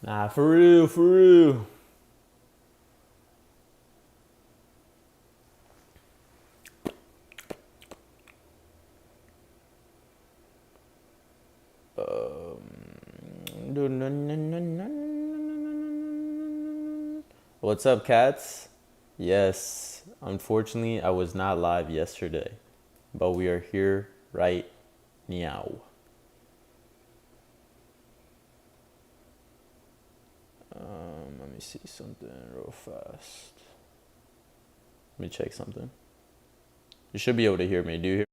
Nah, for real, for real. What's up, cats? Yes, unfortunately, I was not live yesterday, but we are here right now. Let me see something real fast. Let me check something. You should be able to hear me. Do you hear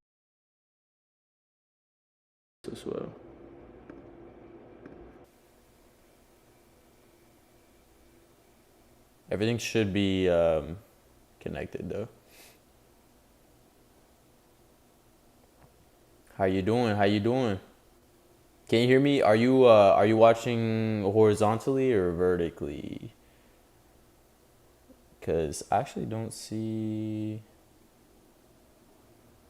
me as well? Everything should be connected though. How you doing? How you doing? Can you hear me? Are you watching horizontally or vertically? Cause I actually don't see.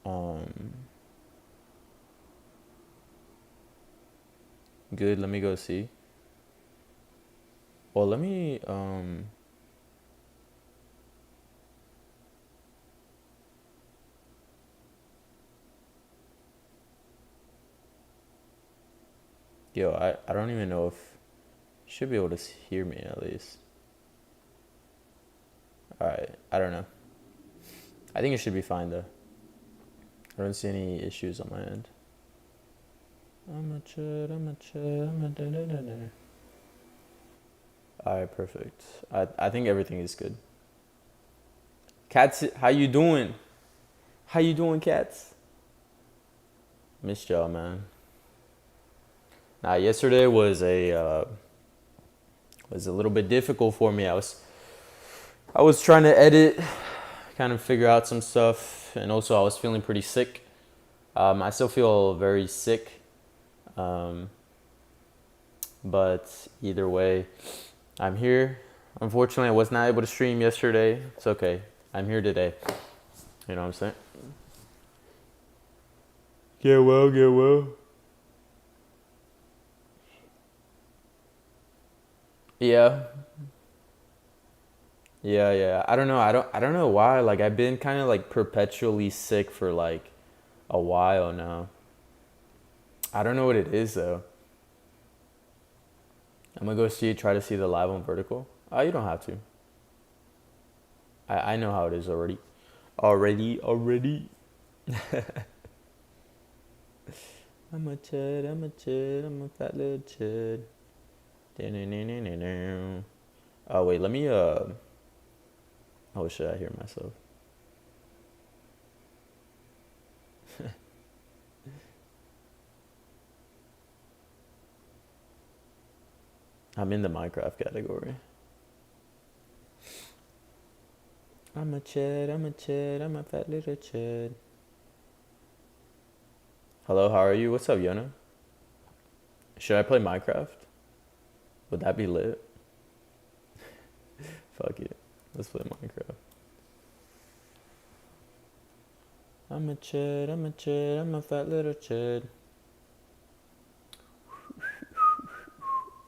Um, Good. Let me go see. Well, let me. Yo, I don't even know if you should be able to hear me at least. All right. I don't know. I think it should be fine though. I don't see any issues on my end. I'm a chud. I'm a chud. I'm a da da da da. All right. Perfect. I think everything is good. Cats, how you doing? How you doing, cats? Missed y'all, man. Nah, yesterday was a little bit difficult for me. I was trying to edit, kind of figure out some stuff, and also I was feeling pretty sick. I still feel very sick, um, but either way, I'm here. Unfortunately, I was not able to stream yesterday. It's okay. I'm here today. You know what I'm saying? Get well, get well. Yeah, yeah. I don't know. I don't know why. Like I've been kind of like perpetually sick for like a while now. I don't know what it is though. I'm gonna go try to see the live on vertical. Oh, you don't have to. I know how it is already. Already. I'm a chud, I'm a chud, I'm a fat little chud. Oh wait, let me oh shit, I hear myself. I'm in the Minecraft category. I'm a chud, I'm a chud, I'm a fat little chud. Hello, how are you? What's up, Yona? Should I play Minecraft? Would that be lit? Fuck it. Let's play Minecraft. I'm a chud, I'm a chud, I'm a fat little chud.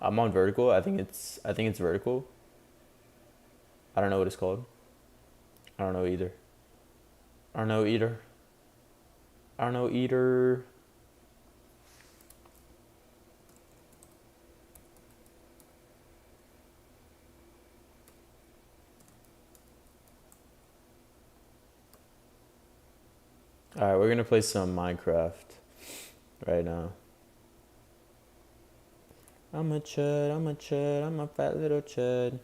I'm on vertical. I think it's vertical. I don't know what it's called. I don't know either. I don't know either. I don't know either. All right, we're gonna play some Minecraft right now. I'm a chud. I'm a chud. I'm a fat little chud.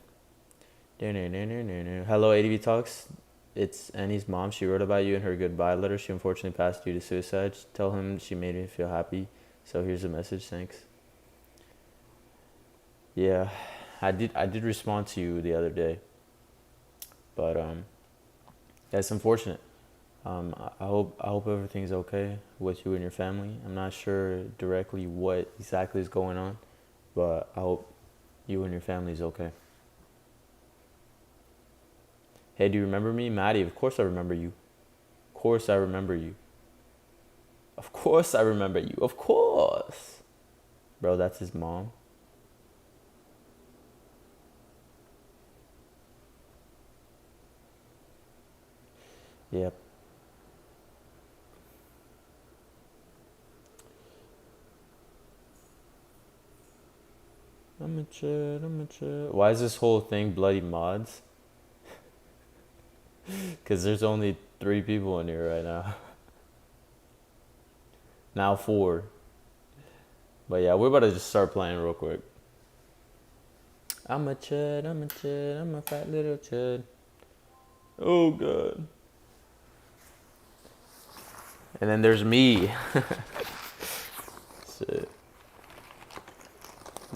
Hello, ADV Talks. It's Annie's mom. She wrote about you in her goodbye letter. She unfortunately passed due to suicide. Tell him she made me feel happy. So here's a message. Thanks. Yeah, I did respond to you the other day, but that's unfortunate. I hope everything's okay with you and your family. I'm not sure directly what exactly is going on, but I hope you and your family is okay. Hey, do you remember me, Maddie? Of course I remember you. Of course I remember you. Of course I remember you. Of course, bro. That's his mom. Yep. I'm a chud, I'm a chud. Why is this whole thing bloody mods? Because there's only 3 people in here right now. Now 4. But yeah, we're about to just start playing real quick. I'm a chud, I'm a chud, I'm a fat little chud. Oh god. And then there's me. Shit.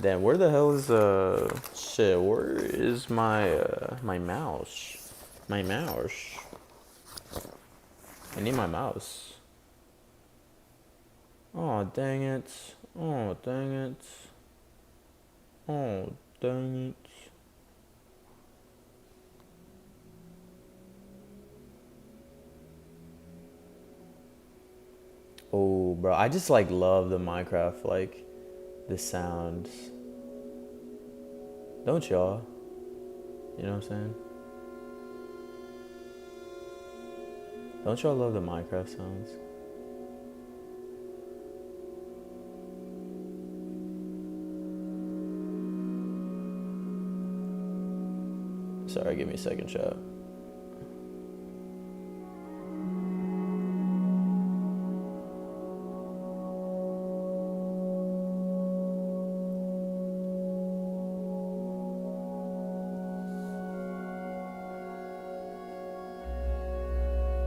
Damn, where the hell is shit, where is my my mouse? My mouse. I need my mouse. Oh dang it. Oh dang it. Oh dang it. Oh bro, I just like love the Minecraft, like the sounds. Don't y'all? You know what I'm saying? Don't y'all love the Minecraft sounds? Sorry, give me a second, chat.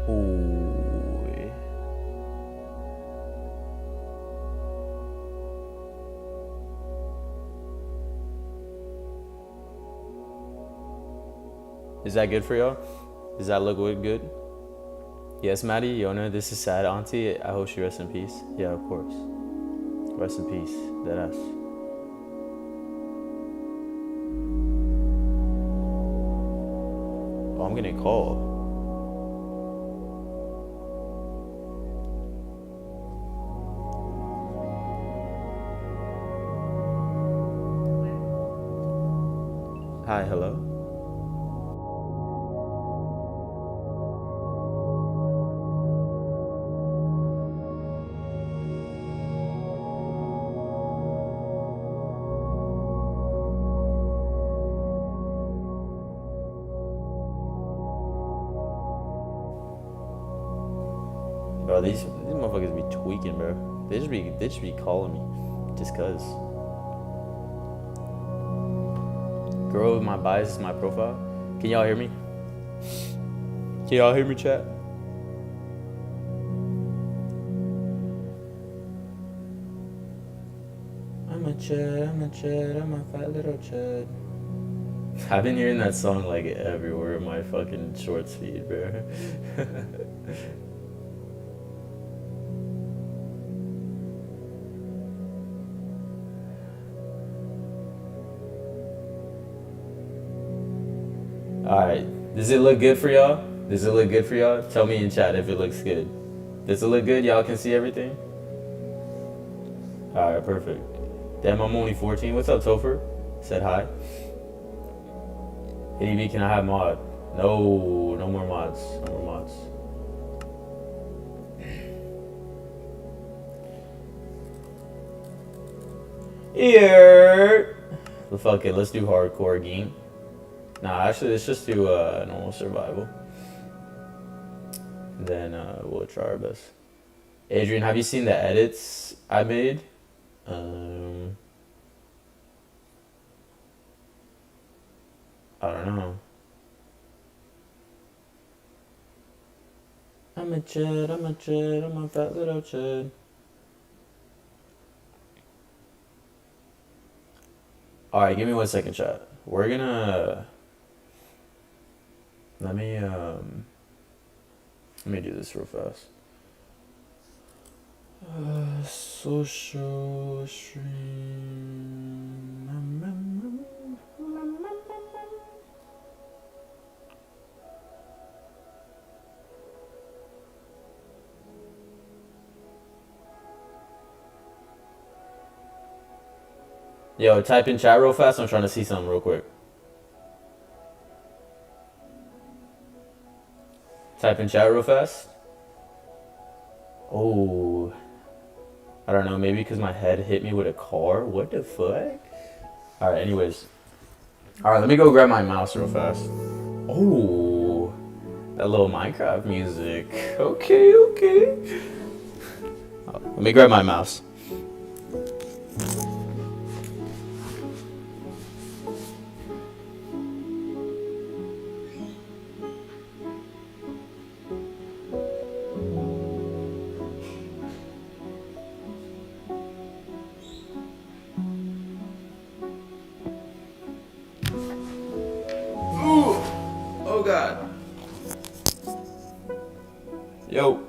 Ooh. Is that good for y'all? Does that look good? Yes, Maddie, Yona, this is sad, auntie. I hope she rests in peace. Yeah, of course. Rest in peace, deadass. Oh, I'm getting a call. Hi, hello. Bro, these motherfuckers be tweaking, bro. They just be calling me, just cause. Girl with my bias is my profile. Can y'all hear me? Can y'all hear me, chat? I'm a chud, I'm a chud, I'm a fat little chud. I've been hearing that song like everywhere in my fucking shorts feed, bro. Alright, does it look good for y'all? Does it look good for y'all? Tell me in chat if it looks good. Does it look good? Y'all can see everything? Alright, perfect. Damn, I'm only 14. What's up, Topher? Said hi. ADB, can I have mod? No, no more mods. No more mods. Here. Well, fuck it, let's do hardcore game. Nah, actually, let's just do normal survival. Then we'll try our best. Adrian, have you seen the edits I made? I don't know. I'm a chud, I'm a chud, I'm a fat little chud. Alright, give me 1 second, chat. We're gonna... Let me do this real fast. Social stream. Yo, type in chat real fast. I'm trying to see something real quick. Type in chat real fast. Oh, I don't know. Maybe because my head hit me with a car. What the fuck? All right. Anyways. All right. Let me go grab my mouse real fast. Oh, that little Minecraft music. Okay. Okay. Let me grab my mouse. Ooh. Oh God. Yo.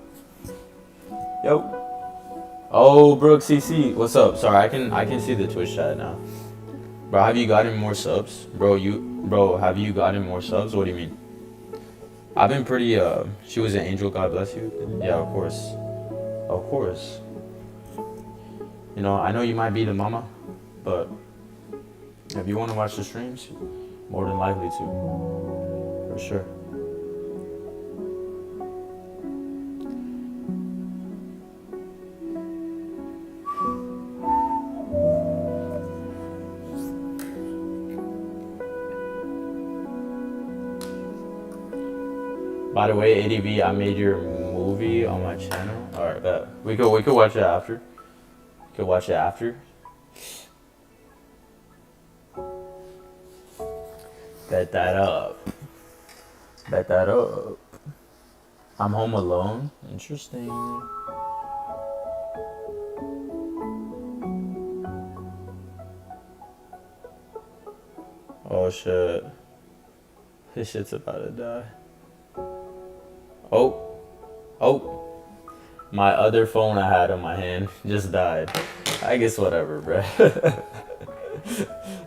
Yo. Oh, Brooke CC, what's up? Sorry, I can see the Twitch chat now. Bro, have you gotten more subs? Bro, have you gotten more subs? What do you mean? I've been pretty she was an angel, God bless you. Yeah, of course. Of course. You know, I know you might be the mama, but if you want to watch the streams, more than likely to. For sure. By the way, ADV, I made your movie on my channel. Alright, bet. We could watch it after. We could watch it after. Bet that up. Bet that up. I'm home alone. Interesting. Oh shit. This shit's about to die. Oh. Oh. My other phone I had in my hand just died. I guess whatever, bruh.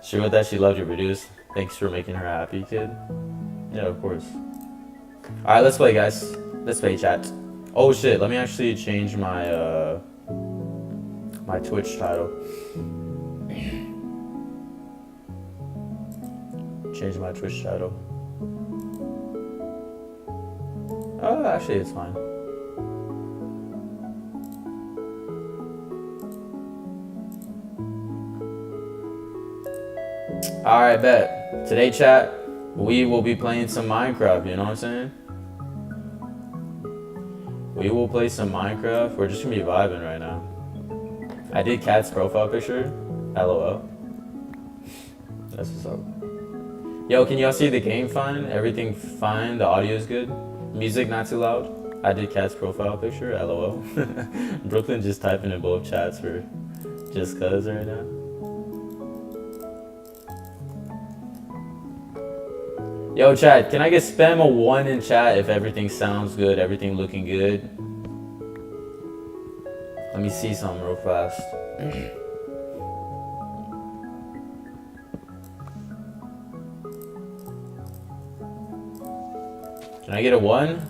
She wrote that she loved your videos. Thanks for making her happy, kid. Yeah, of course. Alright, let's play, guys. Let's play, chat. Oh shit, let me actually change my my Twitch title. Change my Twitch title. Oh, actually, it's fine. Alright, bet. Today, chat, we will be playing some Minecraft, you know what I'm saying? We will play some Minecraft. We're just gonna be vibing right now. I did Cat's profile picture. LOL. That's what's up. Yo, can y'all see the game fine? Everything fine? The audio is good? Music not too loud? I did Cat's profile picture. LOL. Brooklyn just typing in both chats for just cuz right now. Yo, chat, can I get spam a 1 in chat if everything sounds good, everything looking good? Let me see something real fast. Can I get a 1?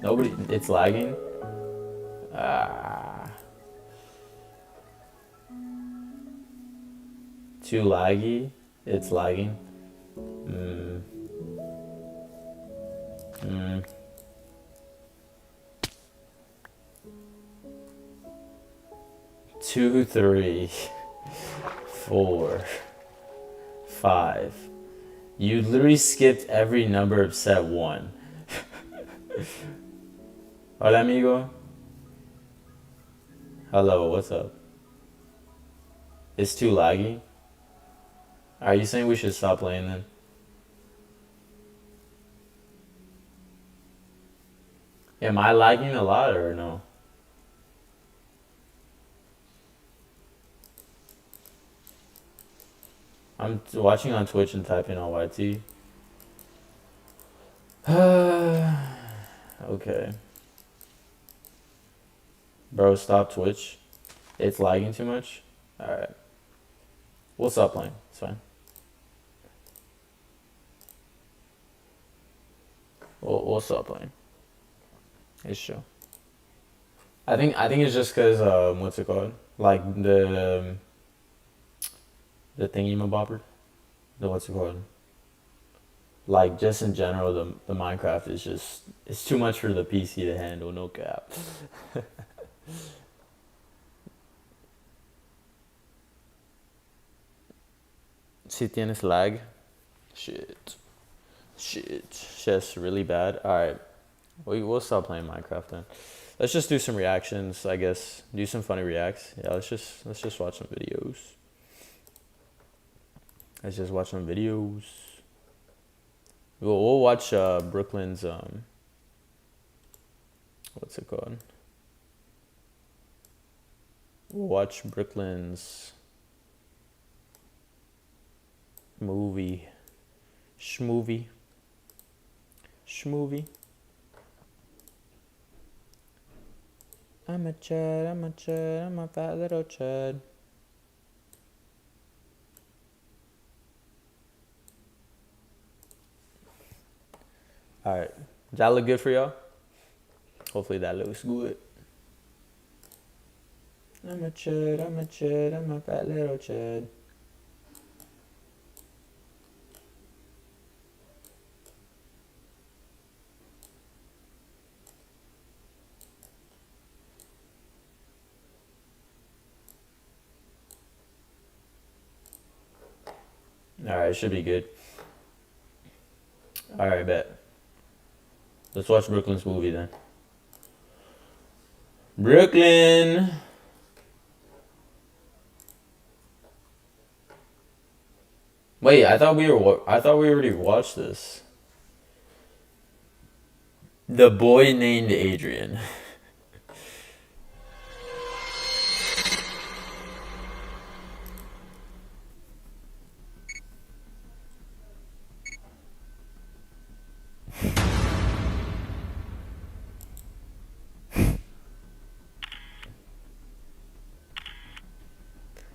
Nobody, it's lagging. Too laggy? It's lagging. 2, 3, 4, 5. You literally skipped every number except 1. Hola, amigo. Hello, what's up? It's too laggy? Are you saying we should stop playing then? Am I lagging a lot or no? I'm watching on Twitch and typing on YT. Okay. Bro, stop Twitch. It's lagging too much? Alright. We'll stop playing. It's fine. We'll stop playing. It's chill. I think it's just cause what's it called? Like the thingy-mabobber? The what's it called? Like just in general, the Minecraft is just It's too much for the PC to handle. No cap. Si tienes lag. Shit. Shit's really bad. All right. We'll stop playing Minecraft then. Let's just do some reactions, I guess. Do some funny reacts. Yeah, let's just watch some videos. Let's just watch some videos. We'll watch Brooklyn's what's it called? We'll watch Brooklyn's movie. Schmovie. Schmovie. I'm a chud, I'm a chud, I'm a fat little chud. Alright. Does that look good for y'all? Hopefully that looks good. I'm a chud, I'm a chud, I'm a fat little chud. Alright, should be good. Alright, bet. Let's watch Brooklyn's movie then. Brooklyn! Wait, I thought we already watched this. The boy named Adrian.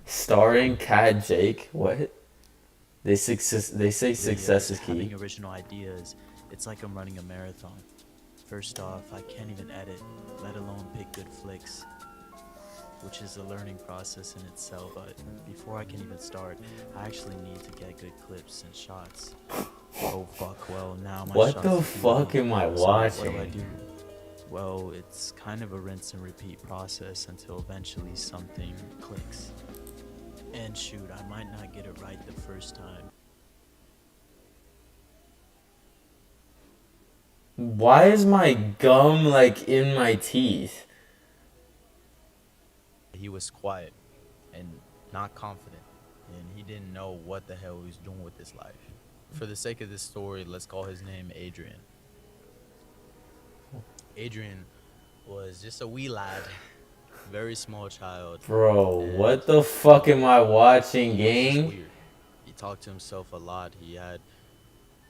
Starring Cat Jake. What? They say success is key. Having original ideas, it's like I'm running a marathon. First off, I can't even edit, let alone pick good flicks, which is a learning process in itself. But before I can even start, I actually need to get good clips and shots. Oh fuck, well now my What shots the are fuck fluid. am I So watching? what do? Well, it's kind of a rinse and repeat process until eventually something clicks. And shoot, I might not get it right the first time. Why is my gum like in my teeth? He was quiet and not confident, and he didn't know what the hell he was doing with his life. For the sake of this story, let's call his name Adrian. Adrian was just a wee lad, very small child. Bro, and what the fuck am I watching, he was just gang? weird. He talked to himself a lot. He had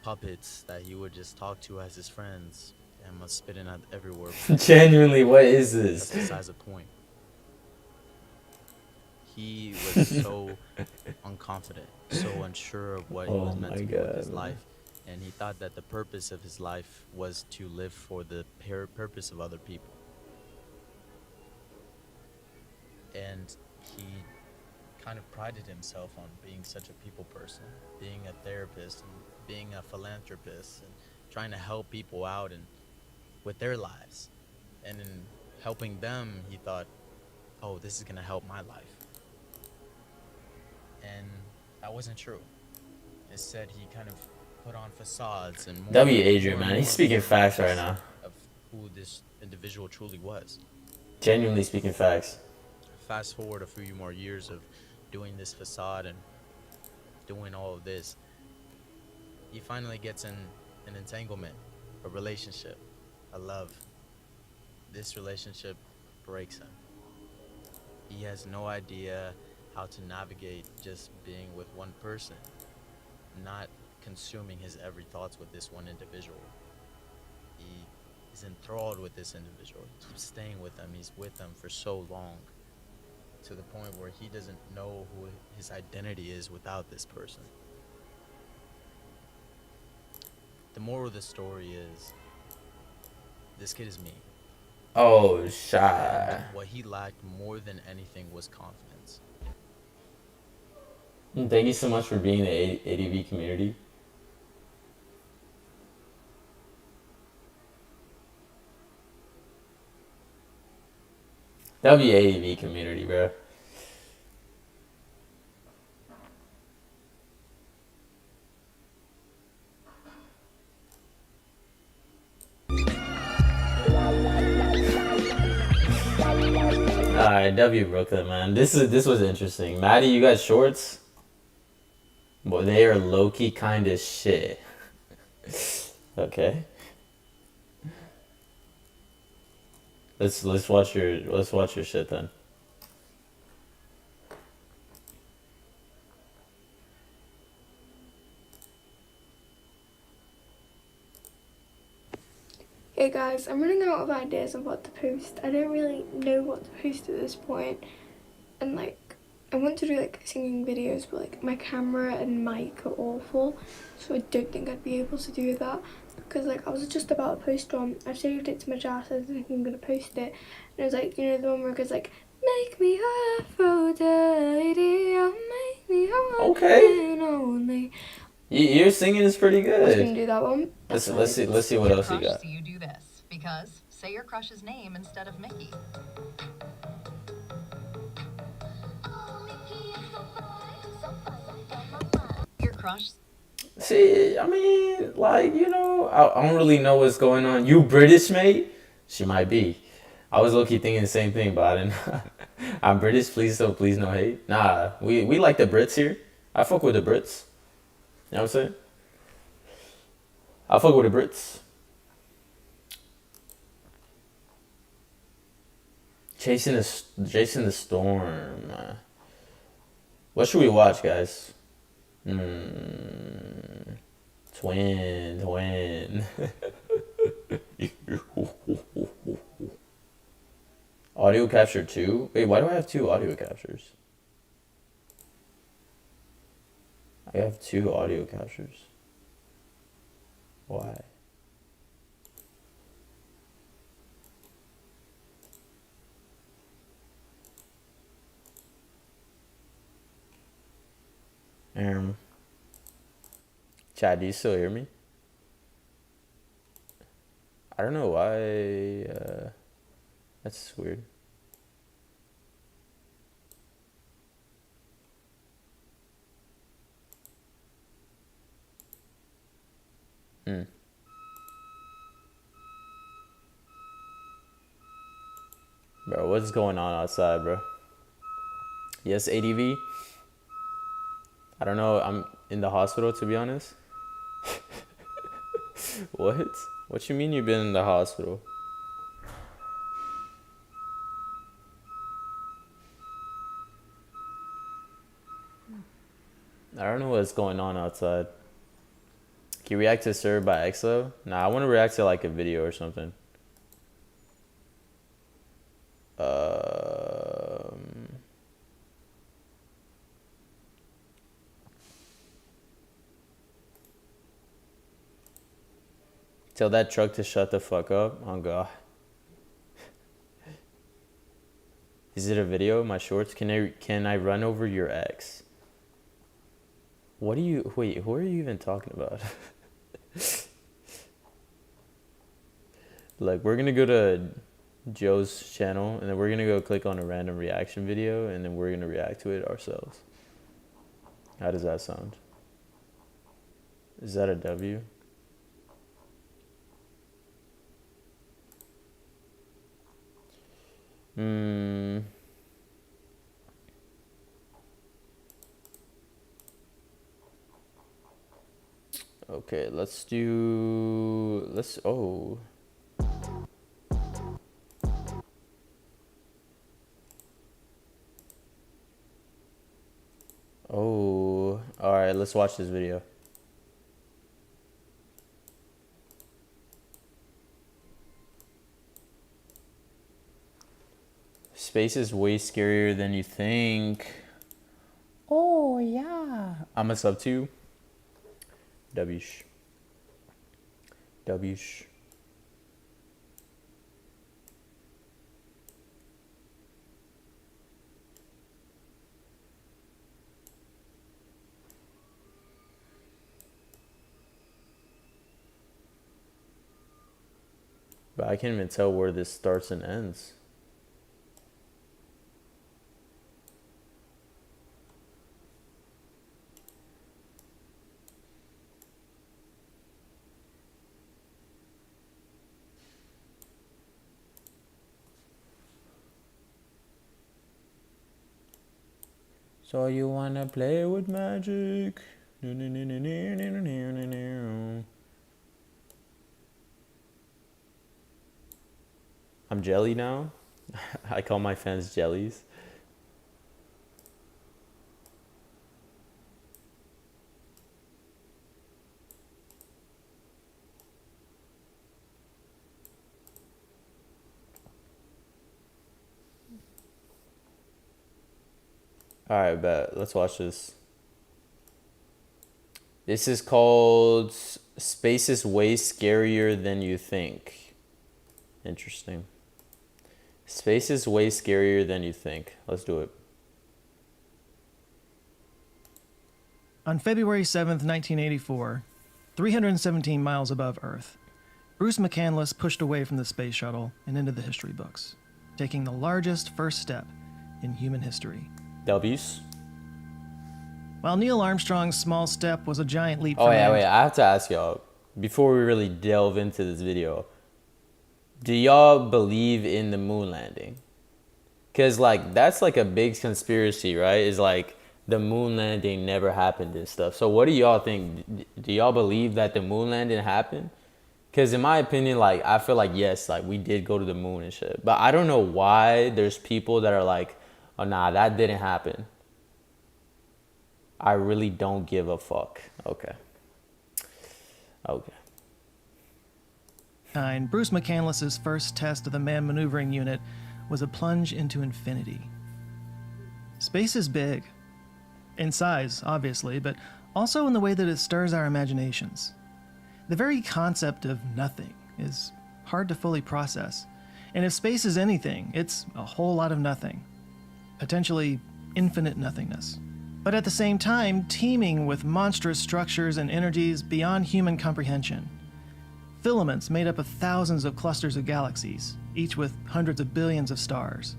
puppets that he would just talk to as his friends and was spitting out everywhere. Genuinely, what is That's this? besides the point. He was so unconfident, so unsure of what he was meant to do with his life, and he thought that the purpose of his life was to live for the purpose of other people. And he kind of prided himself on being such a people person, being a therapist, and being a philanthropist, and trying to help people out and with their lives. And in helping them, he thought, oh, this is gonna help my life. And that wasn't true. Instead, he kind of put on facades and W. Adrian, man, he's speaking facts right now. Of who this individual truly was. Genuinely speaking facts. Fast forward a few more years of doing this facade and doing all of this, he finally gets in an entanglement, a relationship, a love. This relationship breaks him. He has no idea how to navigate just being with one person, not consuming his every thoughts with this one individual. He is enthralled with this individual. He keeps staying with them. He's with them for so long, to the point where he doesn't know who his identity is without this person. The moral of the story is, this kid is me. Oh, shit. And what he lacked more than anything was confidence. Thank you so much for being in the ADV community. WAV community, bro. Alright, W Brooklyn, man. This was interesting. Maddie, you got shorts? Boy, they are low key kind of shit. Okay. Let's watch your shit then. Hey guys, I'm running out of ideas on what to post. I don't really know what to post at this point, and like I want to do like singing videos, but like my camera and mic are awful, so I don't think I'd be able to do that, because like I was just about to post one. I saved it to my jar, so I think I'm gonna post it, and it was like, you know, the one where it goes like, make me Aphrodite, make me one Okay. and only. Your singing is pretty I was gonna good. do that one. Let's see what else you got. So you do this because say your crush's name instead of Mickey. Your crush. See, I mean, like, you know, I don't really know what's going on. You British, mate? She might be. I was low key thinking the same thing, but I didn't. I'm British, please no hate. Nah, we like the Brits here. I fuck with the Brits. You know what I'm saying? I fuck with the Brits. Chasing the storm. What should we watch, guys? Twin. Audio capture 2? Wait, why do I have 2 audio captures? I have 2 audio captures. Why? Chad, do you still hear me? I don't know why. That's weird. Bro, what's going on outside, bro? Yes, ADV. I don't know. I'm in the hospital, to be honest. What? What you mean you've been in the hospital? I don't know what's going on outside. Can you react to Served by EXO? Nah, I want to react to like a video or something. Tell that truck to shut the fuck up. Oh god. Is it a video? My shorts? Can I run over your ex? What do you wait? Who are you even talking about? Like, we're gonna go to Joe's channel, and then we're gonna go click on a random reaction video, and then we're gonna react to it ourselves. How does that sound? Is that a W? Okay, let's oh. Oh, alright, let's watch this video. Space is way scarier than you think. Oh, yeah. I'm a sub 2. Wsh. Wsh. But I can't even tell where this starts and ends. So you wanna play with magic? I'm jelly now. I call my fans jellies. Alright, bet. Let's watch this. This is called Space is Way Scarier Than You Think. Interesting. Space is way scarier than you think. Let's do it. On February 7th, 1984, 317 miles above Earth, Bruce McCandless pushed away from the space shuttle and into the history books, taking the largest first step in human history. W's? While Neil Armstrong's small step was a giant leap Oh, for yeah, man- wait. I have to ask y'all, before we really delve into this video, do y'all believe in the moon landing? Because, like, that's like a big conspiracy, right? Is like the moon landing never happened and stuff. So what do y'all think? Do y'all believe that the moon landing happened? Because in my opinion, like, I feel like, yes, like, we did go to the moon and shit. But I don't know why there's people that are like, oh, nah, that didn't happen. I really don't give a fuck. Okay. Bruce McCandless's first test of the manned maneuvering unit was a plunge into infinity. Space is big. In size, obviously, but also in the way that it stirs our imaginations. The very concept of nothing is hard to fully process. And if space is anything, it's a whole lot of nothing. Potentially infinite nothingness. But at the same time, teeming with monstrous structures and energies beyond human comprehension. Filaments made up of thousands of clusters of galaxies, each with hundreds of billions of stars.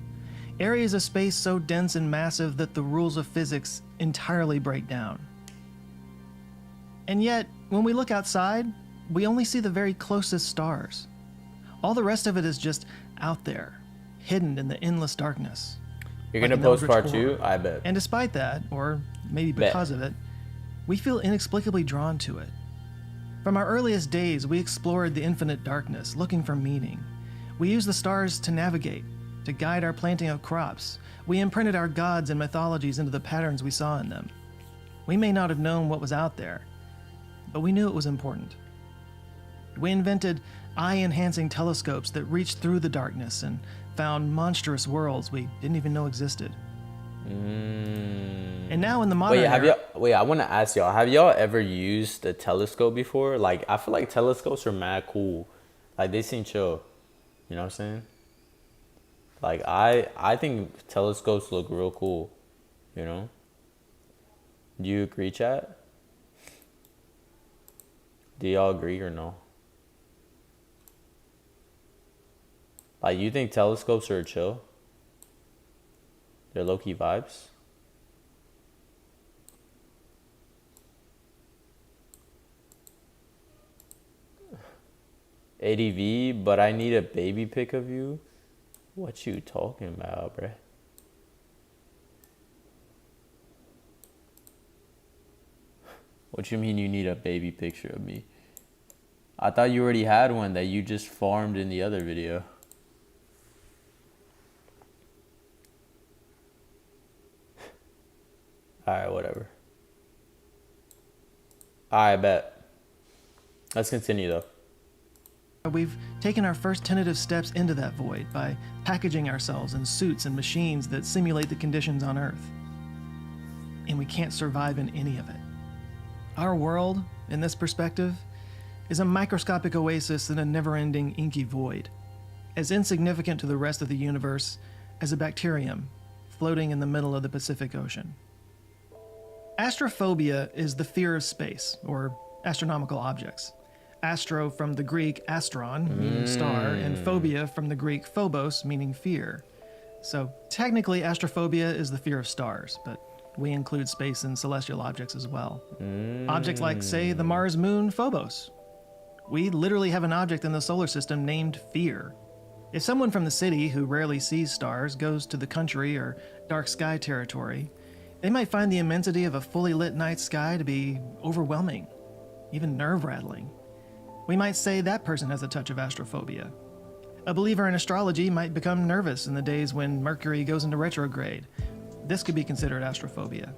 Areas of space so dense and massive that the rules of physics entirely break down. And yet, when we look outside, we only see the very closest stars. All the rest of it is just out there, hidden in the endless darkness. You're Like gonna an post eldritch part 2? horror. I bet. And despite that, or maybe Bet. because of it, we feel inexplicably drawn to it. From our earliest days, we explored the infinite darkness, looking for meaning. We used the stars to navigate, to guide our planting of crops. We imprinted our gods and mythologies into the patterns we saw in them. We may not have known what was out there, but we knew it was important. We invented eye-enhancing telescopes that reached through the darkness and found monstrous worlds we didn't even know existed. And now in the modern era, I want to ask y'all, have y'all ever used a telescope before? Like, I feel like telescopes are mad cool. Like, they seem chill. You know what I'm saying? Like, I think telescopes look real cool. You know? Do you agree, chat? Do y'all agree or no? Like, you think telescopes are chill? They're low-key vibes? ADV, but I need a baby pic of you? What you talking about, bruh? What you mean you need a baby picture of me? I thought you already had one that you just farmed in the other video. Alright, whatever. Alright, bet. Let's continue though. we've taken our first tentative steps into that void by packaging ourselves in suits and machines that simulate the conditions on Earth. And we can't survive in any of it. Our world, in this perspective, is a microscopic oasis in a never-ending inky void, as insignificant to the rest of the universe as a bacterium floating in the middle of the Pacific Ocean. Astrophobia is the fear of space, or astronomical objects. Astro from the Greek astron, meaning star, and phobia from the Greek phobos, meaning fear. So technically astrophobia is the fear of stars, but we include space and celestial objects as well. Objects like, say, the Mars moon Phobos. We literally have an object in the solar system named Fear. If someone from the city who rarely sees stars goes to the country or dark sky territory, They might find the immensity of a fully lit night sky to be overwhelming, even nerve-rattling. We might say that person has a touch of astrophobia. A believer in astrology might become nervous in the days when Mercury goes into retrograde. This could be considered astrophobia.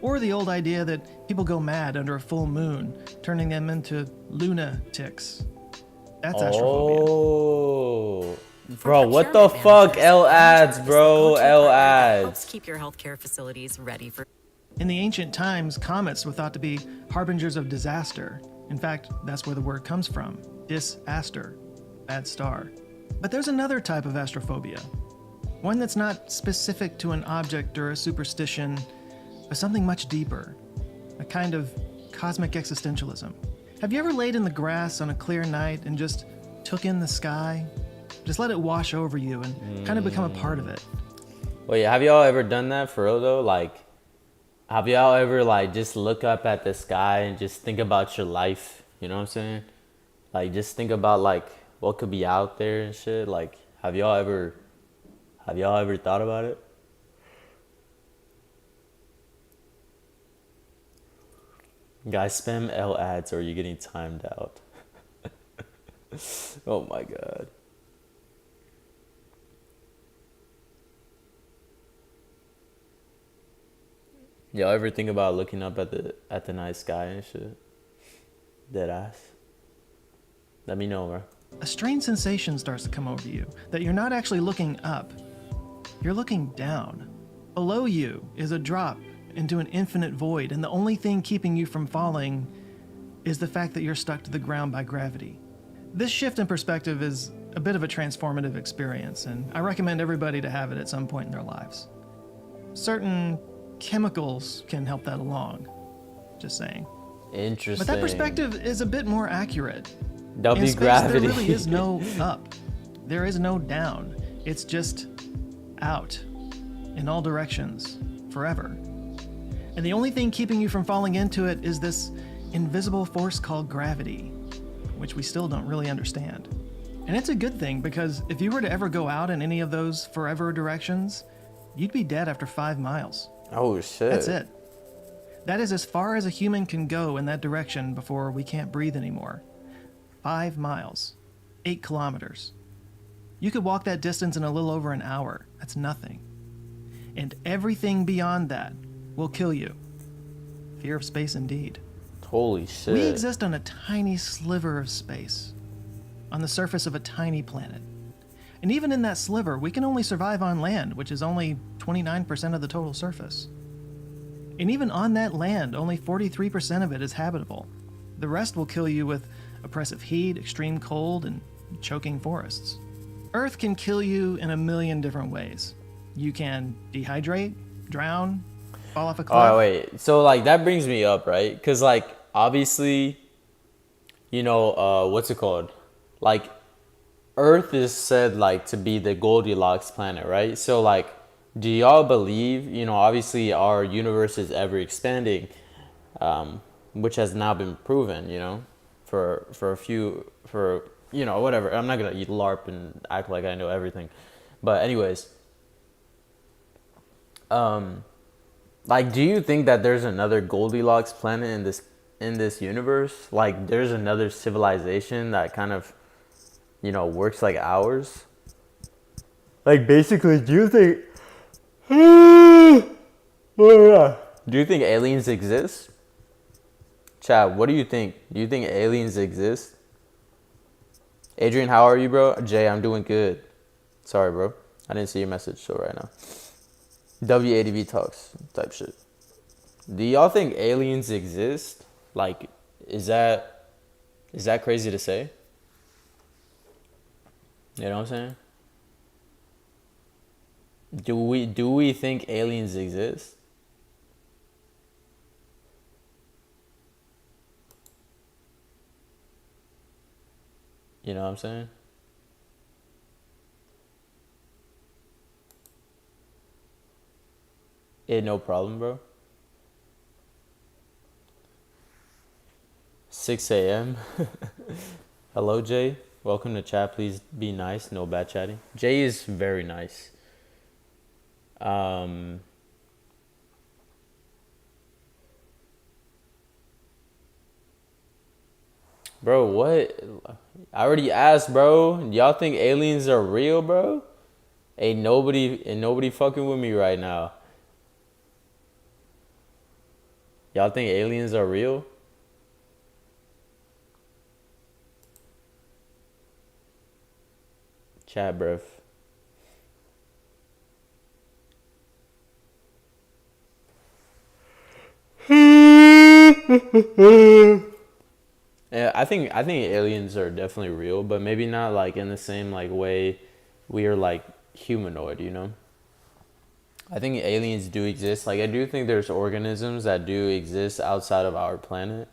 Or the old idea that people go mad under a full moon, turning them into lunatics. That's astrophobia. Oh, For bro, what the procurement fuck? managers, L ads, Ranger is the bro. go-to L partner that helps ads. keep your healthcare facilities ready for. In the ancient times, comets were thought to be harbingers of disaster. In fact, that's where the word comes from. Disaster, bad star. But there's another type of astrophobia. One that's not specific to an object or a superstition, but something much deeper. A kind of cosmic existentialism. Have you ever laid in the grass on a clear night and just took in the sky? Just let it wash over you and kind of become a part of it. Wait, have y'all ever done that for real though? Like, have y'all ever like just look up at the sky and just think about your life? You know what I'm saying? Like, just think about like what could be out there and shit. Like, have y'all ever thought about it? Guys, spam L ads or you're getting timed out. Oh my god. Y'all ever think about looking up at the night sky and shit? Dead ass. Let me know, bro. A strange sensation starts to come over you that you're not actually looking up. You're looking down. Below you is a drop into an infinite void, and the only thing keeping you from falling is the fact that you're stuck to the ground by gravity. This shift in perspective is a bit of a transformative experience, and I recommend everybody to have it at some point in their lives. Certain chemicals can help that along. Just saying. Interesting. But that perspective is a bit more accurate. That'll In be space, gravity. there really is no up. There is no down. It's just out in all directions forever. And the only thing keeping you from falling into it is this invisible force called gravity, which we still don't really understand. And it's a good thing, because if you were to ever go out in any of those forever directions, you'd be dead after 5 miles. Oh shit. That's it. That is as far as a human can go in that direction before we can't breathe anymore. 5 miles. 8 kilometers. You could walk that distance in a little over an hour. That's nothing. And everything beyond that will kill you. Fear of space indeed. Holy shit. We exist on a tiny sliver of space, on the surface of a tiny planet. And even in that sliver, we can only survive on land, which is only 29% of the total surface. And even on that land, only 43% of it is habitable. The rest will kill you with oppressive heat, extreme cold, and choking forests. Earth can kill you in a million different ways. You can dehydrate, drown, fall off a cliff. Oh wait, so like that brings me up, right? Because like obviously, what's it called? Like, Earth is said like to be the Goldilocks planet, right? So like, do y'all believe? Obviously our universe is ever expanding, which has now been proven. For whatever. I'm not gonna eat LARP and act like I know everything, but anyways. Like, do you think that there's another Goldilocks planet in this universe? Like, there's another civilization that kind of, works like ours? Like, basically, do you think... Do you think aliens exist? Chad, what do you think? Do you think aliens exist? Adrian, how are you, bro? Jay, I'm doing good. Sorry, bro. I didn't see your message, so right now. WADV talks type shit. Do y'all think aliens exist? Like, is that crazy to say? You know what I'm saying? Do we think aliens exist? You know what I'm saying? No problem, bro. 6 a.m. Hello, Jay. Welcome to chat. Please be nice. No bad chatting. Jay is very nice. Bro, what? I already asked, bro. Y'all think aliens are real, bro? Ain't nobody fucking with me right now. Y'all think aliens are real? Chat, bruv. Yeah, I think aliens are definitely real, but maybe not like in the same like way we are like humanoid, you know? I think aliens do exist. Like I do think there's organisms that do exist outside of our planet,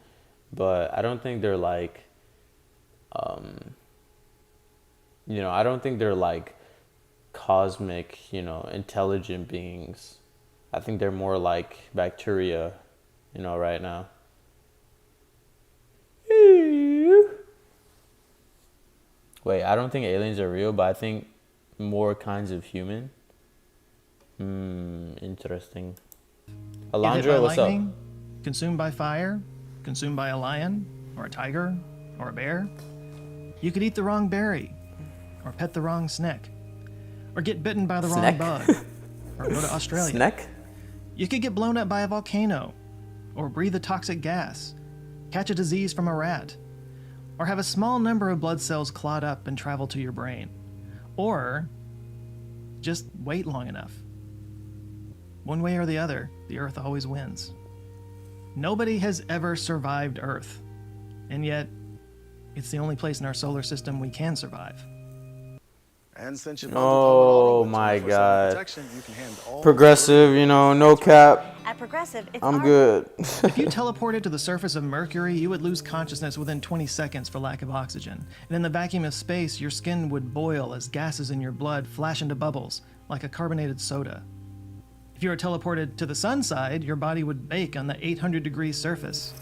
but I don't think they're like I don't think they're like cosmic, intelligent beings. I think they're more like bacteria, right now. Wait, I don't think aliens are real, but I think more kinds of human. Interesting. Get hit by Alondra, what's up? lightning, consumed by fire, consumed by a lion, or a tiger, or a bear. You could eat the wrong berry, or pet the wrong snake, or get bitten by the wrong Snack? bug, or go to Australia. Snack? You could get blown up by a volcano, or breathe a toxic gas, catch a disease from a rat, or have a small number of blood cells clot up and travel to your brain, or just wait long enough. One way or the other, the Earth always wins. Nobody has ever survived Earth, and yet it's the only place in our solar system we can survive. And since you Oh my God. protection, you can hand all Progressive, no cap. At Progressive, it's I'm our good. If you teleported to the surface of Mercury, you would lose consciousness within 20 seconds for lack of oxygen. And in the vacuum of space, your skin would boil as gases in your blood flash into bubbles, like a carbonated soda. If you were teleported to the sun side, your body would bake on the 800-degree surface.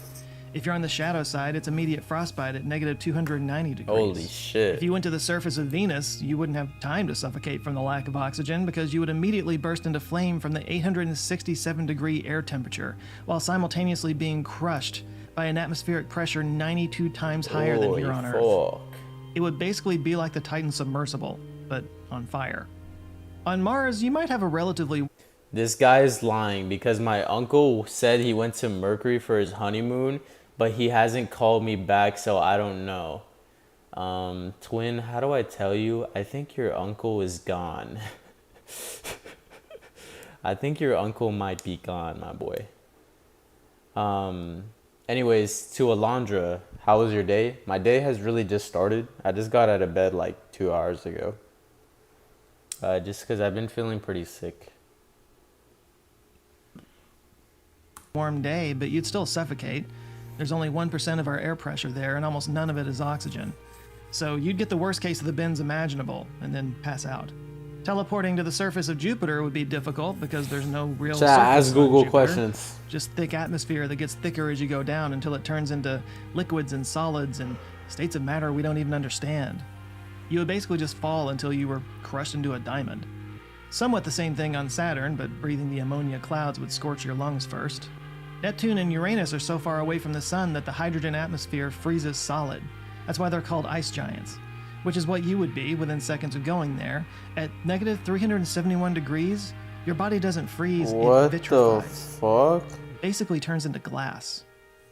If you're on the shadow side, it's immediate frostbite at negative 290 degrees. Holy shit. If you went to the surface of Venus, you wouldn't have time to suffocate from the lack of oxygen because you would immediately burst into flame from the 867-degree air temperature, while simultaneously being crushed by an atmospheric pressure 92 times higher than here on Earth. Fuck. It would basically be like the Titan submersible, but on fire. On Mars, you might have a relatively This guy is lying because my uncle said he went to Mercury for his honeymoon, but he hasn't called me back, so I don't know. Twin, how do I tell you? I think your uncle is gone. I think your uncle might be gone, my boy. Anyways, to Alondra, how was your day? My day has really just started. I just got out of bed like 2 hours ago. Just because I've been feeling pretty sick. warm day, but you'd still suffocate. There's only 1% of our air pressure there, and almost none of it is oxygen. So you'd get the worst case of the bends imaginable, and then pass out. Teleporting to the surface of Jupiter would be difficult because there's no real surface Ask on Google Jupiter. questions. Just thick atmosphere that gets thicker as you go down until it turns into liquids and solids and states of matter we don't even understand. You would basically just fall until you were crushed into a diamond. Somewhat the same thing on Saturn, but breathing the ammonia clouds would scorch your lungs first. Neptune and Uranus are so far away from the sun that the hydrogen atmosphere freezes solid. That's why they're called ice giants, which is what you would be within seconds of going there. At negative 371 degrees, your body doesn't freeze, What it the vitrifies. fuck? Basically turns into glass.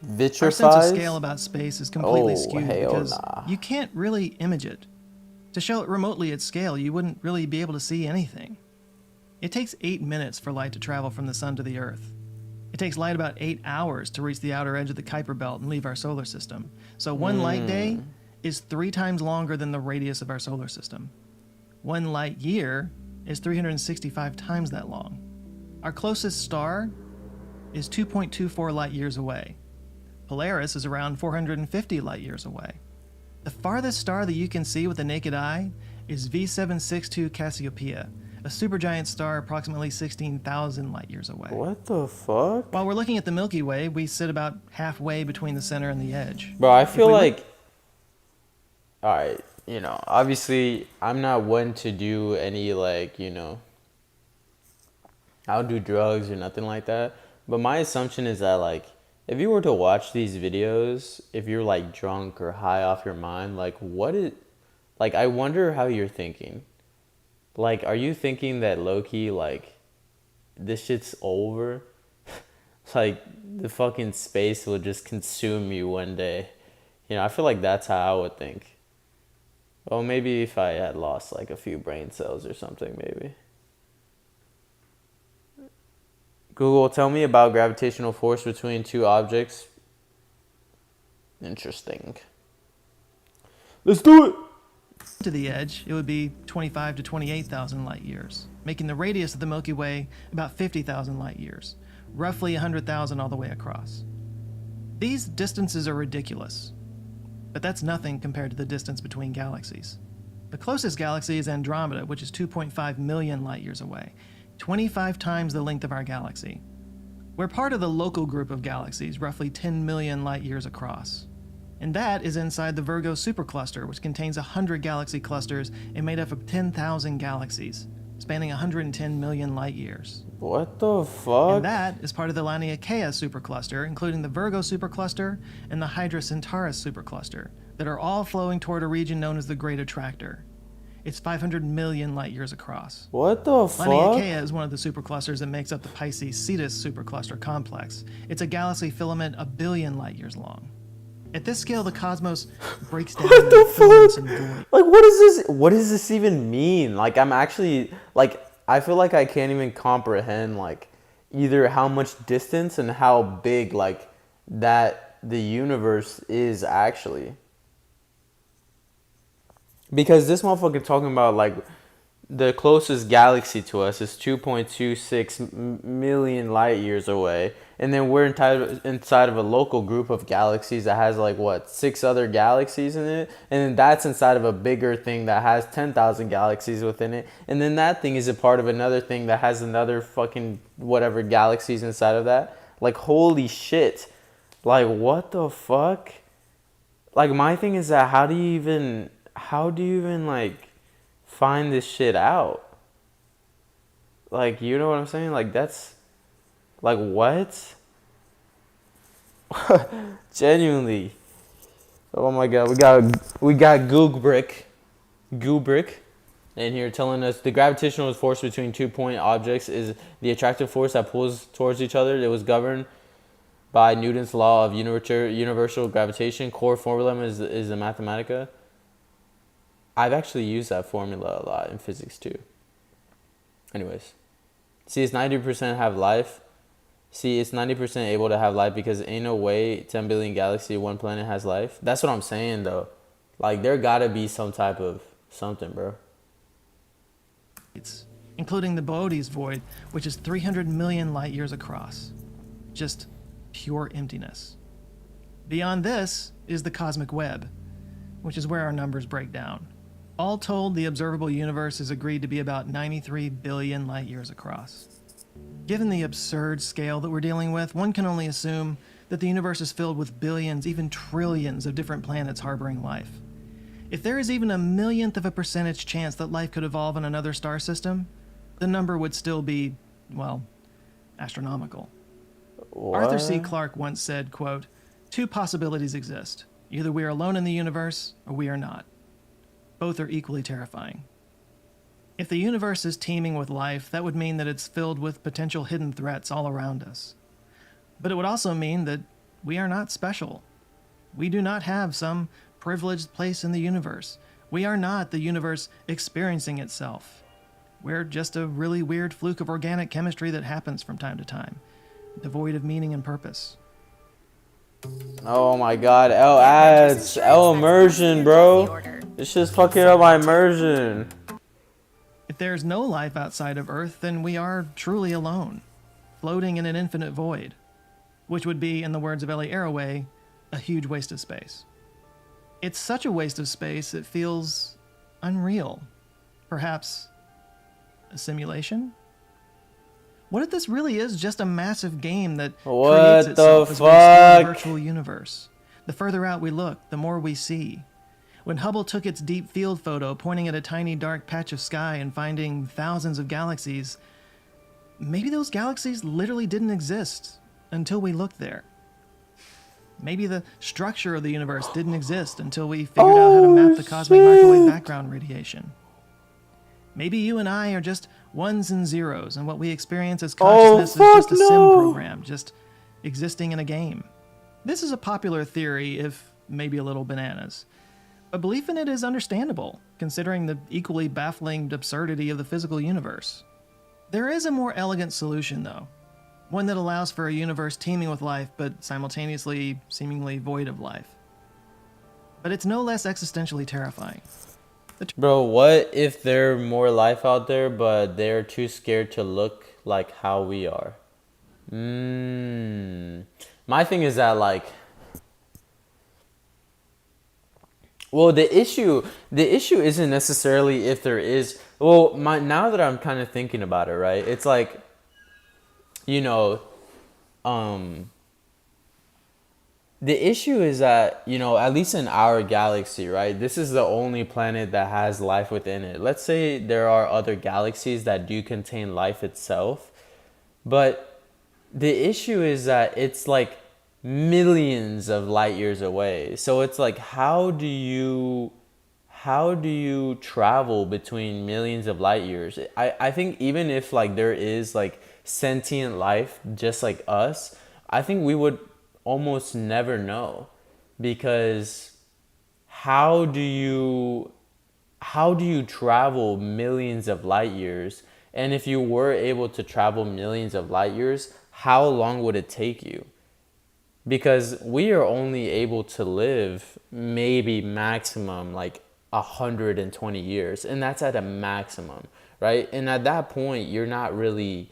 Our Vitrifies? sense of scale about space is completely Oh, skewed hell because nah. you can't really image it. To show it remotely at scale, you wouldn't really be able to see anything. It takes 8 minutes for light to travel from the sun to the Earth. It takes light about 8 hours to reach the outer edge of the Kuiper Belt and leave our solar system. So one light day is 3 times longer than the radius of our solar system. 1 light year is 365 times that long. Our closest star is 2.24 light years away. Polaris is around 450 light years away. The farthest star that you can see with the naked eye is V762 Cassiopeia, a supergiant star approximately 16,000 light years away. What the fuck? While we're looking at the Milky Way, we sit about halfway between the center and the edge. Bro, I feel we look- like... Alright, obviously, I'm not one to do any, I don't do drugs or nothing like that. But my assumption is that, if you were to watch these videos, if you're like drunk or high off your mind, like like I wonder how you're thinking. Like, are you thinking that low-key, like, this shit's over? Like, the fucking space will just consume you one day. You know, I feel like that's how I would think. Well, maybe if I had lost like a few brain cells or something, maybe. Google, tell me about gravitational force between two objects. Interesting. Let's do it! To the edge, it would be 25 to 28,000 light years, making the radius of the Milky Way about 50,000 light years, roughly 100,000 all the way across. These distances are ridiculous, but that's nothing compared to the distance between galaxies. The closest galaxy is Andromeda, which is 2.5 million light years away, 25 times the length of our galaxy. We're part of the local group of galaxies, roughly 10 million light years across. And that is inside the Virgo supercluster, which contains 100 galaxy clusters and made up of 10,000 galaxies, spanning 110 million light years. What the fuck? And that is part of the Laniakea supercluster, including the Virgo supercluster and the Hydra Centaurus supercluster, that are all flowing toward a region known as the Great Attractor. It's 500 million light years across. What the fuck? Laniakea is one of the superclusters that makes up the Pisces Cetus supercluster complex. It's a galaxy filament a billion light years long. At this scale, the cosmos breaks down What into the filaments fuck? and void. Like, what is this? What does this even mean? Like, I'm actually, like, I feel like I can't even comprehend, like, either how much distance and how big, like, that the universe is actually. Because this motherfucker talking about, like, the closest galaxy to us is 2.26 million light years away. And then we're inside of a local group of galaxies that has, like, what, 6 other galaxies in it? And then that's inside of a bigger thing that has 10,000 galaxies within it. And then that thing is a part of another thing that has another fucking whatever galaxies inside of that. Like, holy shit. Like, what the fuck? Like, my thing is that how do you even, like, find this shit out? Like, you know what I'm saying? Like, that's... Like, what? Genuinely. Oh my god, we got Goobrick in here telling us the gravitational force between 2-point objects is the attractive force that pulls towards each other. It was governed by Newton's law of universal gravitation. Core formula is the Mathematica. I've actually used that formula a lot in physics too. Anyways. See, it's 90% have life. See, it's 90% able to have life because ain't no way 10 billion galaxy, one planet has life. That's what I'm saying, though. Like, there gotta be some type of something, bro. Including the Bode's void, which is 300 million light years across. Just pure emptiness. Beyond this is the cosmic web, which is where our numbers break down. All told, the observable universe is agreed to be about 93 billion light years across. Given the absurd scale that we're dealing with, one can only assume that the universe is filled with billions, even trillions of different planets harboring life. If there is even a millionth of a percentage chance that life could evolve in another star system, the number would still be, well, astronomical. What? Arthur C. Clarke once said, quote, "Two possibilities exist. Either we are alone in the universe, or we are not. Both are equally terrifying." If the universe is teeming with life, that would mean that it's filled with potential hidden threats all around us. But it would also mean that we are not special. We do not have some privileged place in the universe. We are not the universe experiencing itself. We're just a really weird fluke of organic chemistry that happens from time to time, devoid of meaning and purpose. Oh my god, L ads, L immersion, bro. This shit's fucking up my immersion. If there's no life outside of Earth, then we are truly alone, floating in an infinite void, which would be, in the words of Ellie Arroway, a huge waste of space. It's such a waste of space, it feels unreal. Perhaps a simulation? What if this really is just a massive game that creates itself as we explore the virtual universe? The further out we look, the more we see. When Hubble took its deep field photo, pointing at a tiny dark patch of sky and finding thousands of galaxies, maybe those galaxies literally didn't exist until we looked there. Maybe the structure of the universe didn't exist until we figured out how to map the cosmic microwave background radiation. Maybe you and I are just ones and zeros, and what we experience as consciousness is just a sim program, just existing in a game. This is a popular theory, if maybe a little bananas. But belief in it is understandable, considering the equally baffling absurdity of the physical universe. There is a more elegant solution, though. One that allows for a universe teeming with life, but simultaneously seemingly void of life. But it's no less existentially terrifying. Bro, what if there's more life out there, but they're too scared to look like how we are? My thing is that, like, well, the issue isn't necessarily if there is. Well, now that I'm kind of thinking about it, right? It's like, you know, the issue is that, you know, at least in our galaxy, right? This is the only planet that has life within it. Let's say there are other galaxies that do contain life itself, but the issue is that it's like millions of light years away. So it's like, how do you travel between millions of light years? I think even if like there is like sentient life just like us, I think we would almost never know, because how do you travel millions of light years? And if you were able to travel millions of light years, how long would it take you? Because we are only able to live maybe maximum like 120 years, and that's at a maximum, right? And at that point, you're not really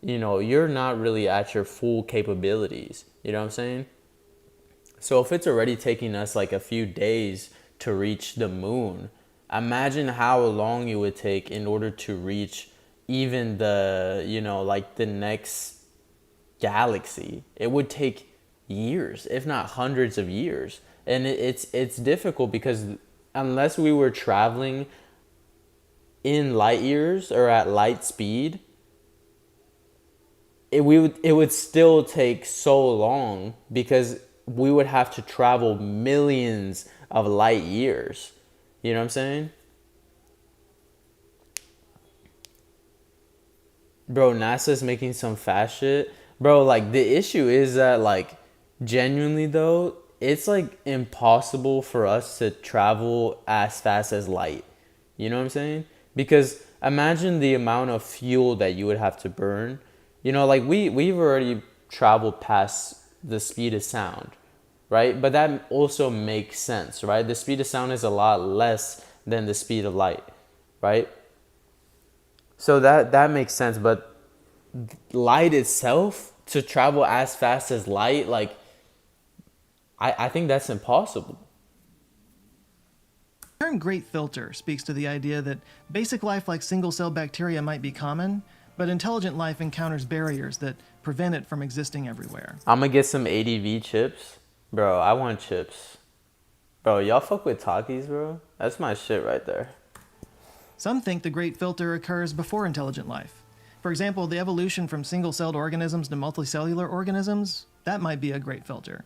at your full capabilities. You know what I'm saying? So if it's already taking us like a few days to reach the moon, imagine how long it would take in order to reach even the, like the next galaxy. It would take years, if not hundreds of years. And it's difficult because unless we were traveling in light years or at light speed, it would still take so long, because we would have to travel millions of light years. You know what I'm saying? Bro, NASA's making some fast shit. Bro, like, the issue is that, like, genuinely though, it's like impossible for us to travel as fast as light. You know what I'm saying? Because imagine the amount of fuel that you would have to burn. Like we've already traveled past the speed of sound, right? But that also makes sense, right? The speed of sound is a lot less than the speed of light, right? So that makes sense. But light itself, to travel as fast as light, like, I think that's impossible. The term great filter speaks to the idea that basic life like single-cell bacteria might be common, but intelligent life encounters barriers that prevent it from existing everywhere. I'm gonna get some ADV chips. Bro, I want chips. Bro, y'all fuck with Takis, bro? That's my shit right there. Some think the great filter occurs before intelligent life. For example, the evolution from single-celled organisms to multicellular organisms, that might be a great filter.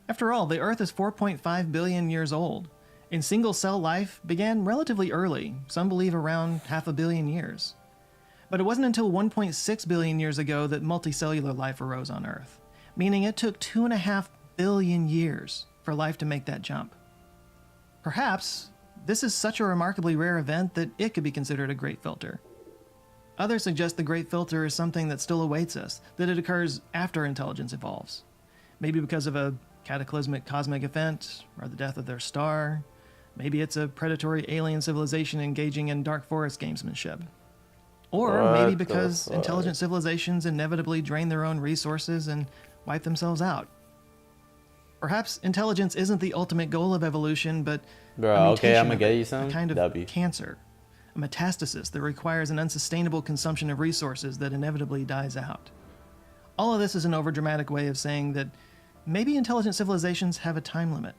After all, the Earth is 4.5 billion years old, and single-cell life began relatively early, some believe around 500 million years. But it wasn't until 1.6 billion years ago that multicellular life arose on Earth, meaning it took 2.5 billion years for life to make that jump. Perhaps this is such a remarkably rare event that it could be considered a great filter. Others suggest the great filter is something that still awaits us, that it occurs after intelligence evolves. Maybe because of a cataclysmic cosmic event, or the death of their star. Maybe it's a predatory alien civilization engaging in dark forest gamesmanship. Or maybe because intelligent civilizations inevitably drain their own resources and wipe themselves out. Perhaps intelligence isn't the ultimate goal of evolution, but Bro, a okay, I'm mutation gonna of get it, you some. a kind of W. cancer, a metastasis that requires an unsustainable consumption of resources that inevitably dies out. All of this is an overdramatic way of saying that maybe intelligent civilizations have a time limit.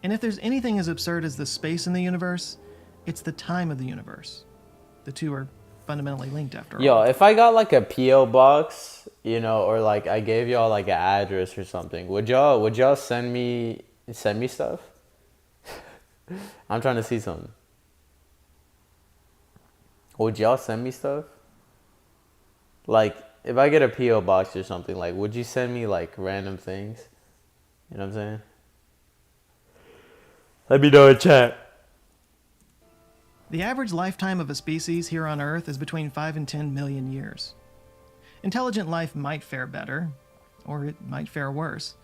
And if there's anything as absurd as the space in the universe, it's the time of the universe. The two are fundamentally linked after all. Yo, if I got like a P.O. box you know, or like I gave y'all like an address or something, would y'all send me stuff? I'm trying to see something. Would y'all send me stuff? Like, if I get a PO box or something, like, would you send me like random things? You know what I'm saying? Let me know in chat. The average lifetime of a species here on Earth is between 5 and 10 million years. Intelligent life might fare better, or it might fare worse,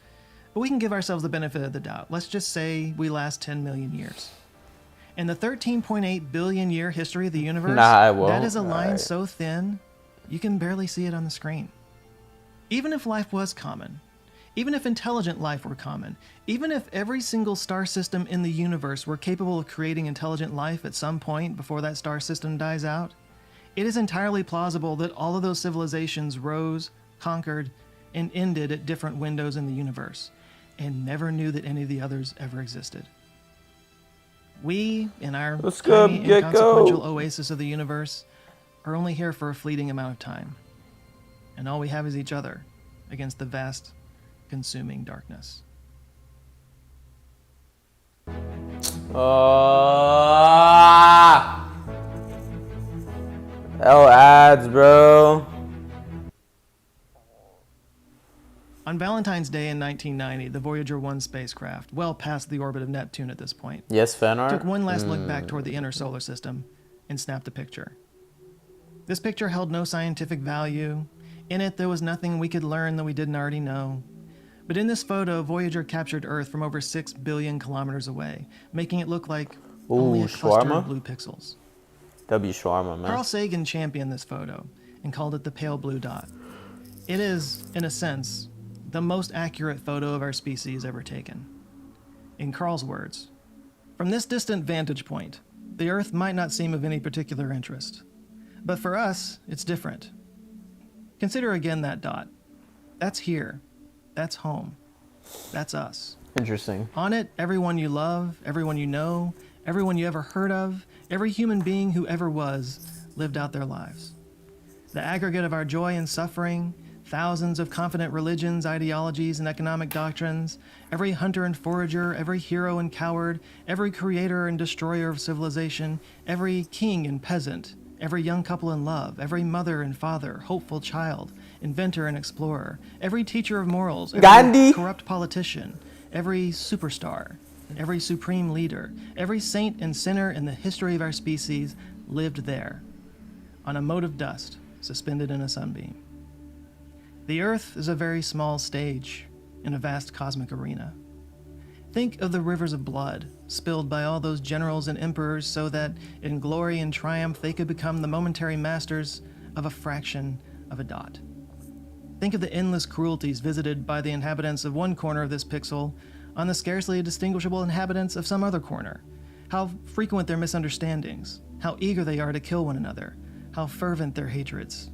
but we can give ourselves the benefit of the doubt. Let's just say we last 10 million years. In the 13.8 billion year history of the universe, Nah, I won't. that is a line Alright. so thin, you can barely see it on the screen. Even if life was common, even if intelligent life were common, even if every single star system in the universe were capable of creating intelligent life at some point before that star system dies out, it is entirely plausible that all of those civilizations rose, conquered, and ended at different windows in the universe, and never knew that any of the others ever existed. We, in our Let's go, tiny, Gecko. inconsequential oasis of the universe, are only here for a fleeting amount of time. And all we have is each other against the vast, consuming darkness. Hell ads, bro. On Valentine's Day in 1990, the Voyager 1 spacecraft, well past the orbit of Neptune at this point, Yes, fan art. took one last look back toward the inner solar system and snapped a picture. This picture held no scientific value. In it, there was nothing we could learn that we didn't already know. But in this photo, Voyager captured Earth from over 6 billion kilometers away, making it look like only a cluster shawarma? of blue pixels. That'd be shawarma, man. Carl Sagan championed this photo and called it the pale blue dot. It is, in a sense, the most accurate photo of our species ever taken. In Carl's words, "From this distant vantage point, the Earth might not seem of any particular interest. But for us, it's different. Consider again that dot. That's here. That's home. That's us. Interesting. On it, everyone you love, everyone you know, everyone you ever heard of, every human being who ever was, lived out their lives. The aggregate of our joy and suffering, thousands of confident religions, ideologies, and economic doctrines, every hunter and forager, every hero and coward, every creator and destroyer of civilization, every king and peasant, every young couple in love, every mother and father, hopeful child, inventor and explorer, every teacher of morals, every Gandhi. corrupt politician, every superstar, every supreme leader, every saint and sinner in the history of our species lived there, on a mote of dust suspended in a sunbeam. The Earth is a very small stage in a vast cosmic arena. Think of the rivers of blood spilled by all those generals and emperors so that in glory and triumph they could become the momentary masters of a fraction of a dot. Think of the endless cruelties visited by the inhabitants of one corner of this pixel on the scarcely distinguishable inhabitants of some other corner. How frequent their misunderstandings, how eager they are to kill one another, how fervent their hatreds.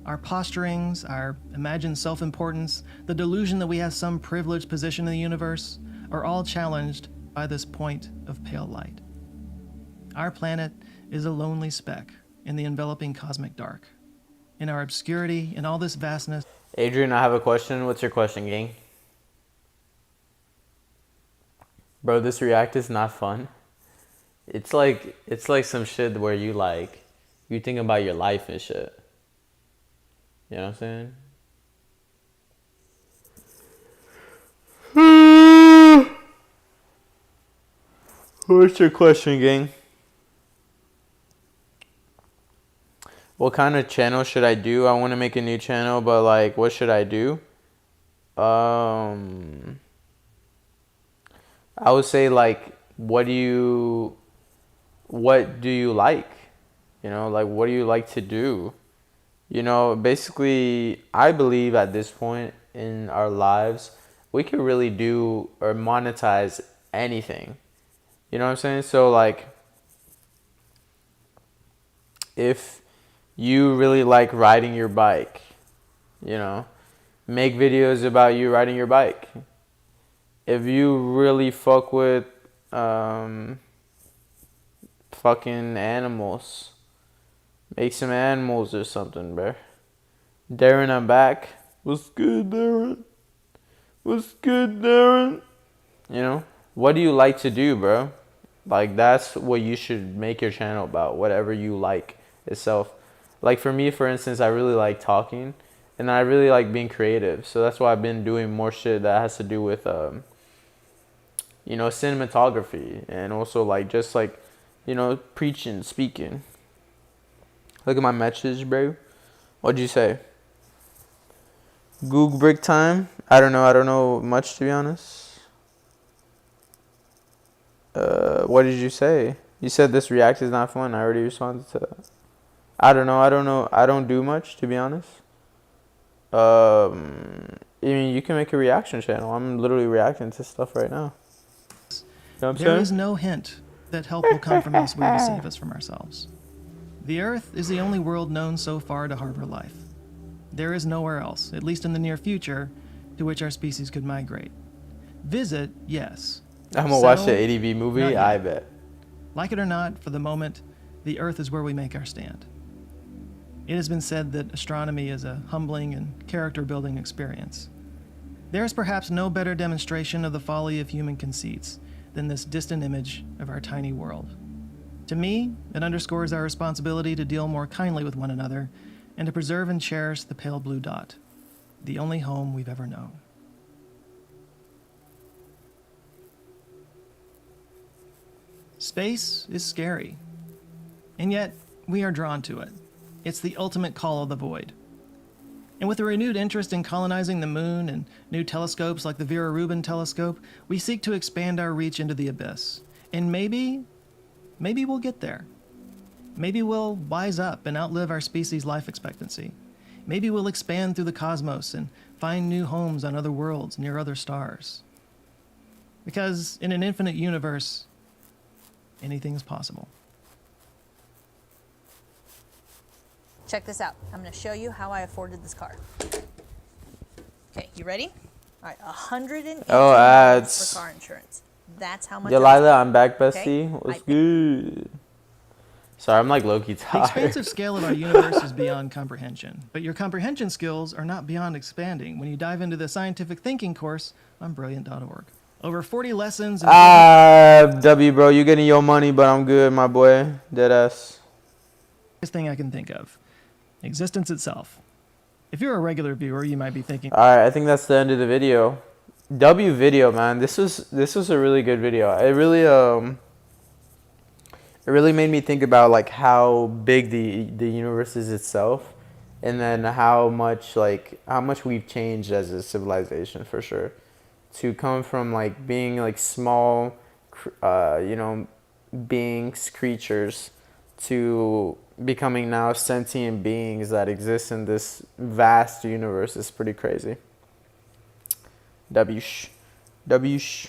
Our posturings, our imagined self-importance, the delusion that we have some privileged position in the universe, are all challenged by this point of pale light. Our planet is a lonely speck in the enveloping cosmic dark. In our obscurity, in all this vastness, Adrian, I have a question. What's your question, gang? Bro, this react is not fun. It's like some shit where you think about your life and shit. You know what I'm saying? What's your question, gang? What kind of channel should I do? I want to make a new channel, but like, what should I do? I would say like, what do you like? You know, like, what do you like to do? You know, basically, I believe at this point in our lives, we could really do or monetize anything. You know what I'm saying? So, like, if you really like riding your bike, you know, make videos about you riding your bike. If you really fuck with fucking animals, make some animals or something, bruh. Darren, I'm back. What's good, Darren? What's good, Darren? You know, what do you like to do, bro? Like, that's what you should make your channel about, whatever you like itself. Like, for me, for instance, I really like talking, and I really like being creative. So that's why I've been doing more shit that has to do with, you know, cinematography, and also, like, just, like, you know, preaching, speaking. Look at my message, bro. What'd you say? Google break time? I don't know. I don't know much, to be honest. What did you say? You said this react is not fun. I already responded to that. I don't know. I don't know. I don't do much, to be honest. I mean, you can make a reaction channel. I'm literally reacting to stuff right now. You know what I'm There saying? is no hint that help will come from elsewhere to save us from ourselves. The Earth is the only world known so far to harbor life. There is nowhere else, at least in the near future, to which our species could migrate. Visit, yes. I'm gonna watch the Settle, ADV not movie. yet. I bet. Like it or not, for the moment, the Earth is where we make our stand. It has been said that astronomy is a humbling and character-building experience. There is perhaps no better demonstration of the folly of human conceits than this distant image of our tiny world. To me, it underscores our responsibility to deal more kindly with one another and to preserve and cherish the pale blue dot, the only home we've ever known. Space is scary, and yet we are drawn to it. It's the ultimate call of the void. And with a renewed interest in colonizing the moon and new telescopes like the Vera Rubin telescope, we seek to expand our reach into the abyss. And maybe we'll get there. Maybe we'll wise up and outlive our species' life expectancy. Maybe we'll expand through the cosmos and find new homes on other worlds near other stars. Because in an infinite universe, anything is possible. Check this out. I'm going to show you how I afforded this car. Okay, you ready? All right, $180 Oh, ads. for car insurance. That's how much. Delilah, I'm back, Okay. bestie. What's good? Sorry, I'm like low-key The tired. expansive scale of our universe is beyond comprehension, but your comprehension skills are not beyond expanding when you dive into the scientific thinking course on brilliant.org. Over 40 lessons and W, bro, you getting your money, but I'm good, my boy. Deadass. biggest thing I can think of. Existence itself. If you're a regular viewer, you might be thinking, All right, I think that's the end of the video. W video, man. This was a really good video. It really made me think about like how big the universe is itself, and then how much we've changed as a civilization, for sure. To come from like being like small, you know, beings, creatures, to becoming now sentient beings that exist in this vast universe is pretty crazy. W-sh. W-sh.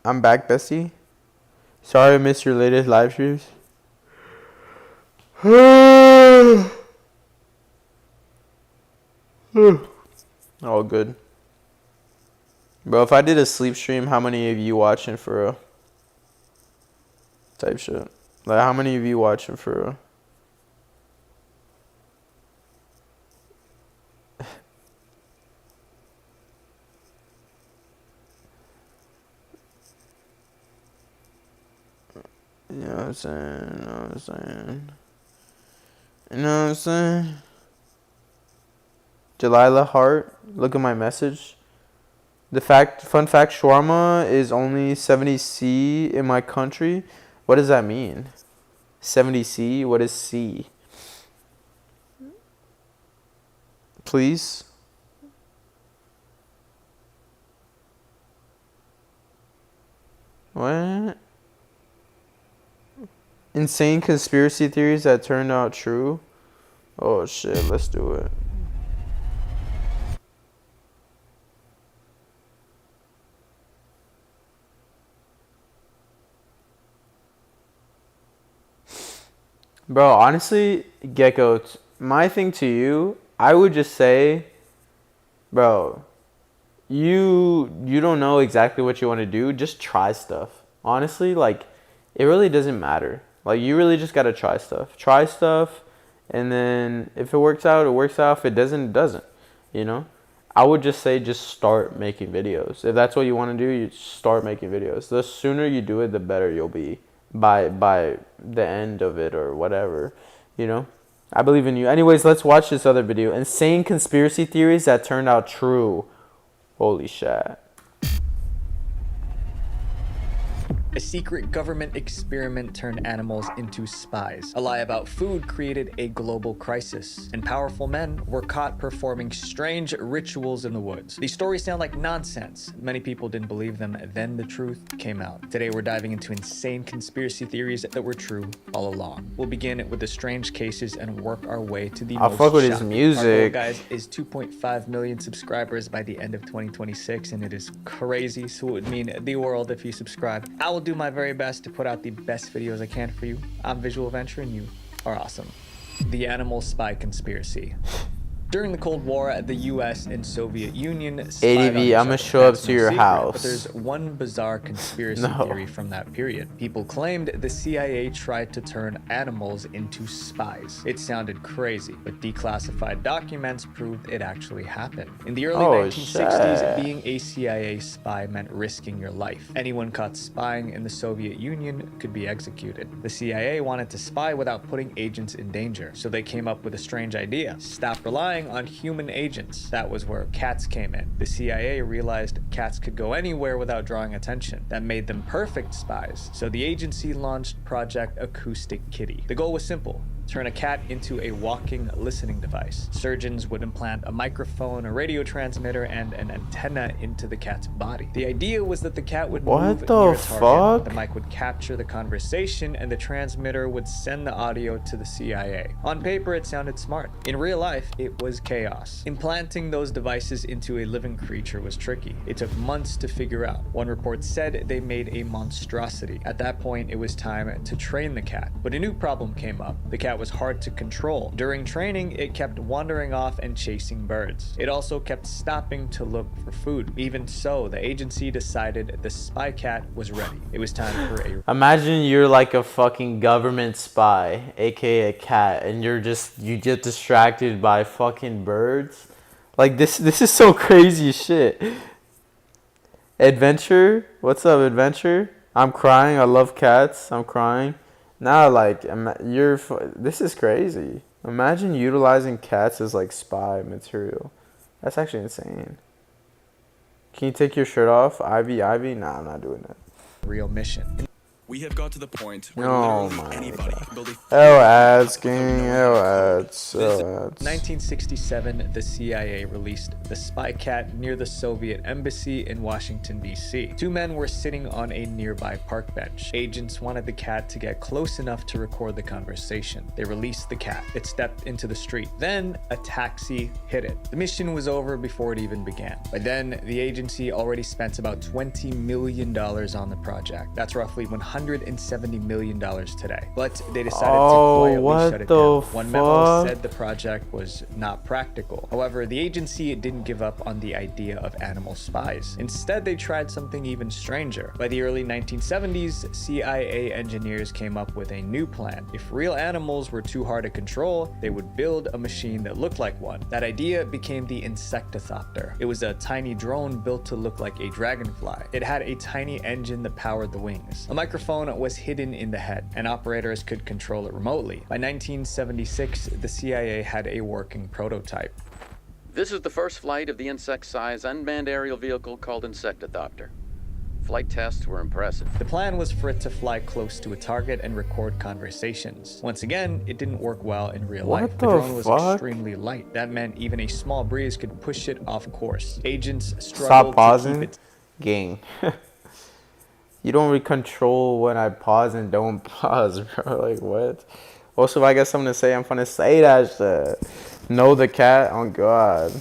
I'm back, Bessie. Sorry I missed your latest live streams. All good. Bro, if I did a sleep stream, how many of you watching for real? Type shit. Like, how many of you watching for real? You know what I'm saying? You know what I'm saying? You know what I'm saying? Delilah Hart, look at my message. Fun fact, shawarma is only 70C in my country. What does that mean? 70C? What is C? Please? What? Insane conspiracy theories that turned out true? Oh shit, let's do it. Bro, honestly, Gecko, my thing to you, I would just say, bro, you don't know exactly what you want to do, just try stuff. Honestly, like, it really doesn't matter. Like, you really just gotta try stuff. Try stuff, and then if it works out, it works out. If it doesn't, it doesn't. You know? I would just say just start making videos. If that's what you want to do, you start making videos. The sooner you do it, the better you'll be by the end of it or whatever. You know? I believe in you. Anyways, let's watch this other video. Insane conspiracy theories that turned out true. Holy shit. A secret government experiment turned animals into spies. A lie about food created a global crisis, and powerful men were caught performing strange rituals in the woods. These stories sound like nonsense. Many people didn't believe them, then the truth came out. Today we're diving into insane conspiracy theories that were true all along. We'll begin with the strange cases and work our way to the most fuck with his shocking. music. Our goal, guys, is 2.5 million subscribers by the end of 2026, and it is crazy, so it would mean the world if you subscribe. I will do my very best to put out the best videos I can for you. I'm Visual Venture and you are awesome. The animal spy conspiracy. During the Cold War, the US and Soviet Union spied on ADV, each I'ma other. show up That's to no your secret, house. But there's one bizarre conspiracy No. theory from that period. People claimed the CIA tried to turn animals into spies. It sounded crazy, but declassified documents proved it actually happened. In the early 1960s, shit. being a CIA spy meant risking your life. Anyone caught spying in the Soviet Union could be executed. The CIA wanted to spy without putting agents in danger, so they came up with a strange idea. Stop relying on human agents. That was where cats came in. The CIA realized cats could go anywhere without drawing attention. That made them perfect spies. So the agency launched Project Acoustic Kitty. The goal was simple: turn a cat into a walking listening device. Surgeons would implant a microphone, a radio transmitter, and an antenna into the cat's body. The idea was that the cat would What move the near a target. fuck? The mic would capture the conversation, and the transmitter would send the audio to the CIA. On paper, it sounded smart. In real life, it was chaos. Implanting those devices into a living creature was tricky. It took months to figure out. One report said they made a monstrosity. At that point, it was time to train the cat. But a new problem came up. The cat was hard to control. During training, it kept wandering off and chasing birds. It also kept stopping to look for food. Even so, the agency decided the spy cat was ready. It was time for a Imagine you're like a fucking government spy, aka a cat, and you get distracted by fucking birds. Like, this is so crazy shit. Adventure? What's up, Adventure? I'm crying. I love cats. I'm crying. Now, like, this is crazy. Imagine utilizing cats as like spy material. That's actually insane. Can you take your shirt off, Ivy? Nah, I'm not doing that. real mission. We have got to the point where Oh literally my anybody God. can build a Oh, ads, gang. Oh, ads. Oh, ads. 1967, the CIA released the spy cat near the Soviet embassy in Washington, D.C. Two men were sitting on a nearby park bench. Agents wanted the cat to get close enough to record the conversation. They released the cat. It stepped into the street. Then a taxi hit it. The mission was over before it even began. By then, the agency already spent about $20 million on the project. That's roughly $170 million today. But they decided to quietly shut it down. One memo said the project was not practical. However, the agency didn't give up on the idea of animal spies. Instead, they tried something even stranger. By the early 1970s, CIA engineers came up with a new plan. If real animals were too hard to control, they would build a machine that looked like one. That idea became the Insectothopter. It was a tiny drone built to look like a dragonfly. It had a tiny engine that powered the wings. A microphone was hidden in the head, and operators could control it remotely. By 1976, the CIA had a working prototype. This is the first flight of the insect-sized unmanned aerial vehicle called Insectothopter. Flight tests were impressive. The plan was for it to fly close to a target and record conversations. Once again, it didn't work well in real life. The drone was extremely light. That meant even a small breeze could push it off course. Agents struggled to keep it. Gang. You don't really control when I pause and don't pause, bro. Like, what? Also, if I got something to say, I'm gonna say that shit. Know the cat? Oh, God.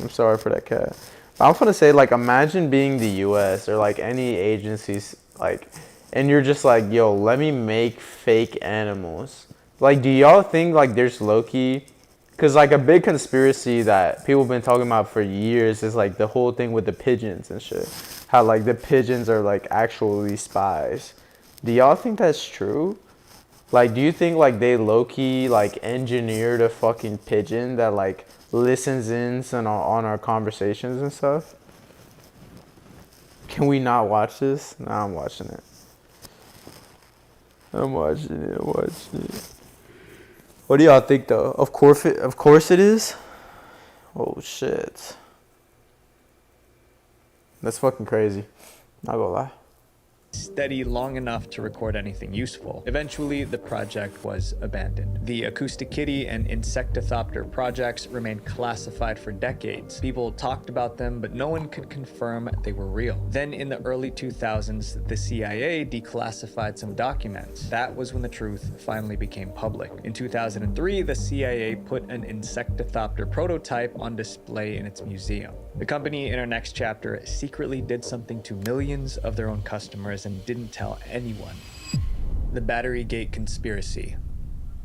I'm sorry for that cat. But I'm gonna say, like, imagine being the U.S. or, like, any agencies, like, and you're just like, yo, let me make fake animals. Like, do y'all think, like, there's low-key Because, like, a big conspiracy that people have been talking about for years is, like, the whole thing with the pigeons and shit. How, like, the pigeons are, like, actually spies. Do y'all think that's true? Like, do you think, like, they low-key, like, engineered a fucking pigeon that, like, listens in on our conversations and stuff? Can we not watch this? Nah, I'm watching it. I'm watching it. What do y'all think, though? Of course it is. Oh shit, that's fucking crazy. Not gonna lie. Steady long enough to record anything useful. Eventually, the project was abandoned. The Acoustic Kitty and Insectithopter projects remained classified for decades. People talked about them, but no one could confirm they were real. Then in the early 2000s, the CIA declassified some documents. That was when the truth finally became public. In 2003, the CIA put an Insectithopter prototype on display in its museum. The company in our next chapter secretly did something to millions of their own customers and didn't tell anyone. The Batterygate conspiracy.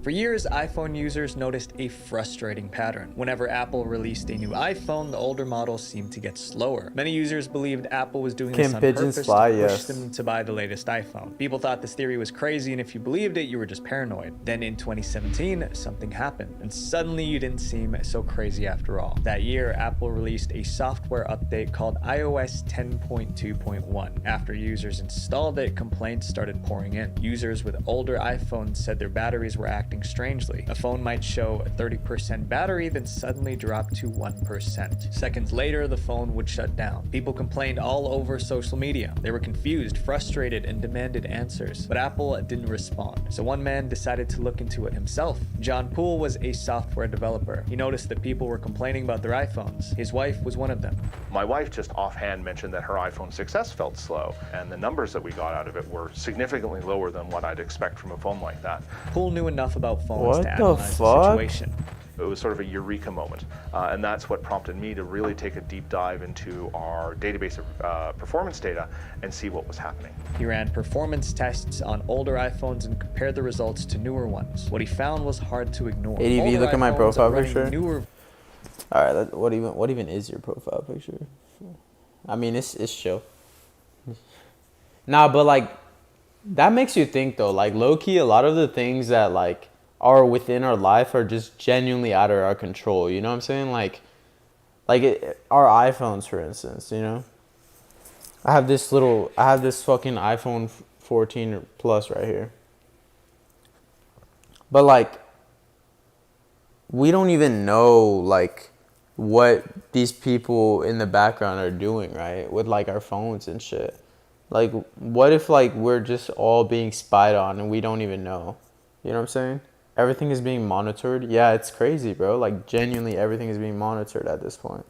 For years, iPhone users noticed a frustrating pattern. Whenever Apple released a new iPhone, the older models seemed to get slower. Many users believed Apple was doing this on purpose to push them to buy the latest iPhone. People thought this theory was crazy, and if you believed it, you were just paranoid. Then in 2017, something happened, and suddenly you didn't seem so crazy after all. That year, Apple released a software update called iOS 10.2.1. After users installed it, complaints started pouring in. Users with older iPhones said their batteries were acting strangely. A phone might show a 30% battery, then suddenly drop to 1%. Seconds later, the phone would shut down. People complained all over social media. They were confused, frustrated, and demanded answers. But Apple didn't respond. So one man decided to look into it himself. John Poole was a software developer. He noticed that people were complaining about their iPhones. His wife was one of them. My wife just offhand mentioned that her iPhone 6S felt slow, and the numbers that we got out of it were significantly lower than what I'd expect from a phone like that. Poole knew enough about phones to analyze the situation. It was sort of a eureka moment, and that's what prompted me to really take a deep dive into our database of performance data and see what was happening. He ran performance tests on older iPhones and compared the results to newer ones. What he found was hard to ignore. ADV, look at my profile picture. All right, what even is your profile picture? I mean, it's chill. Nah, but like, that makes you think though. Like, low key, a lot of the things that like are within our life are just genuinely out of our control. You know what I'm saying? Like our iPhones, for instance. You know, I have this fucking iPhone 14 Plus right here. But like, we don't even know like what these people in the background are doing, right? With like our phones and shit. Like, what if like we're just all being spied on and we don't even know? You know what I'm saying? Everything is being monitored. Yeah, it's crazy, bro. Like, genuinely everything is being monitored at this point.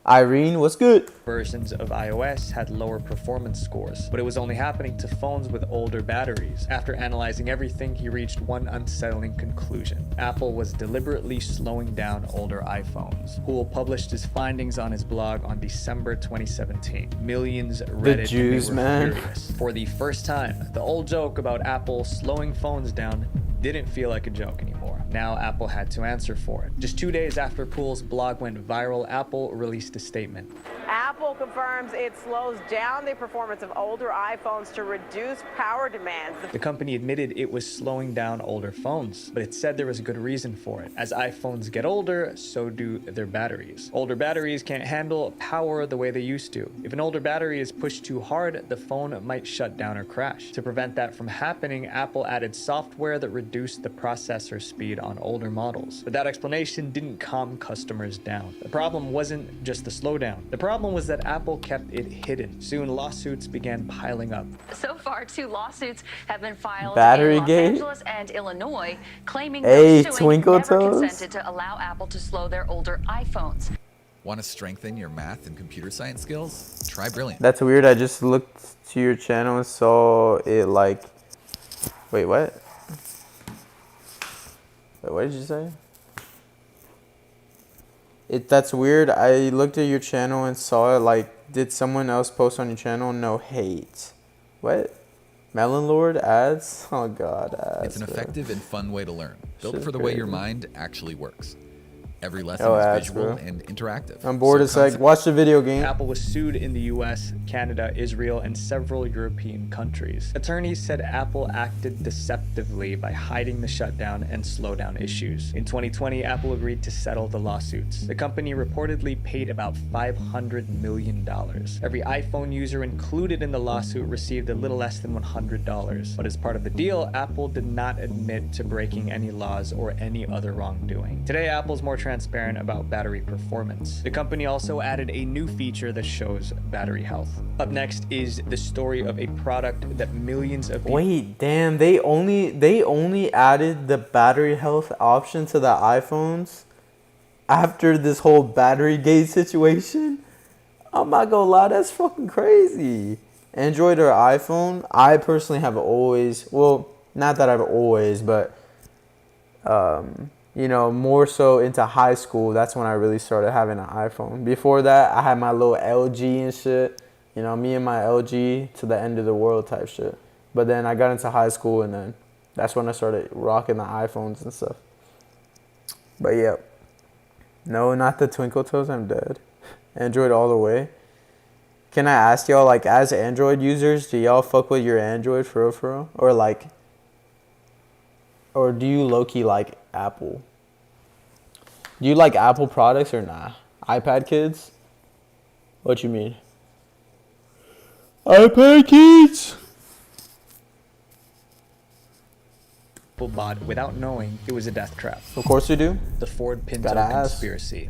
Irene, what's good? Versions of iOS had lower performance scores, but it was only happening to phones with older batteries. After analyzing everything, he reached one unsettling conclusion. Apple was deliberately slowing down older iPhones. Poole published his findings on his blog on December 2017. Millions read it and they were furious. For the first time, the old joke about Apple slowing phones down didn't feel like a joke anymore. Now Apple had to answer for it. Just 2 days after Poole's blog went viral, Apple released a statement. Apple confirms it slows down the performance of older iPhones to reduce power demands. The company admitted it was slowing down older phones, but it said there was a good reason for it. As iPhones get older, so do their batteries. Older batteries can't handle power the way they used to. If an older battery is pushed too hard, the phone might shut down or crash. To prevent that from happening, Apple added software that reduced the processor speed on older models. But that explanation didn't calm customers down. The problem wasn't just the slowdown. The problem was that Apple kept it hidden. Soon lawsuits began piling up. So far, 2 lawsuits have been filed Battery in Los gate? Angeles and Illinois, claiming Hey, those suing Twinkle never Toes? consented to allow Apple to slow their older iPhones. Want to strengthen your math and computer science skills? Try Brilliant. That's weird. I just looked to your channel and saw it like... Wait, what? Wait, what did you say? That's weird. I looked at your channel and saw it like, did someone else post on your channel? No hate. What? Melon Lord ads? Oh god, ads. It's an bro. effective and fun way to learn, built Shit's for the way your crazy. mind actually works. Every lesson Oh, is ads, visual bro. and interactive. I'm bored as heck. Watch the video game. Apple was sued in the US, Canada, Israel, and several European countries. Attorneys said Apple acted deceptively by hiding the shutdown and slowdown issues. In 2020, Apple agreed to settle the lawsuits. The company reportedly paid about $500 million. Every iPhone user included in the lawsuit received a little less than $100. But as part of the deal, Apple did not admit to breaking any laws or any other wrongdoing. Today, Apple's more transparent about battery performance. The company also added a new feature that shows battery health. Up next is the story of a product that millions of people... Wait, damn, they only added the battery health option to the iPhones after this whole battery gate situation? I'm not gonna lie, that's fucking crazy. Android or iPhone, I personally have always, well, not that I've always, but you know, more so into high school, that's when I really started having an iPhone. Before that, I had my little LG and shit. You know, me and my LG to the end of the world type shit. But then I got into high school, and then that's when I started rocking the iPhones and stuff. But yeah, no, not the Twinkle Toes, I'm dead. Android all the way. Can I ask y'all, like, as Android users, do y'all fuck with your Android for real? Or like, or do you low-key like Apple? Do you like Apple products or nah? iPad kids? What you mean? iPad kids! People bought without knowing it was a death trap. Of course we do. The Ford Pinto Gotta ask. conspiracy.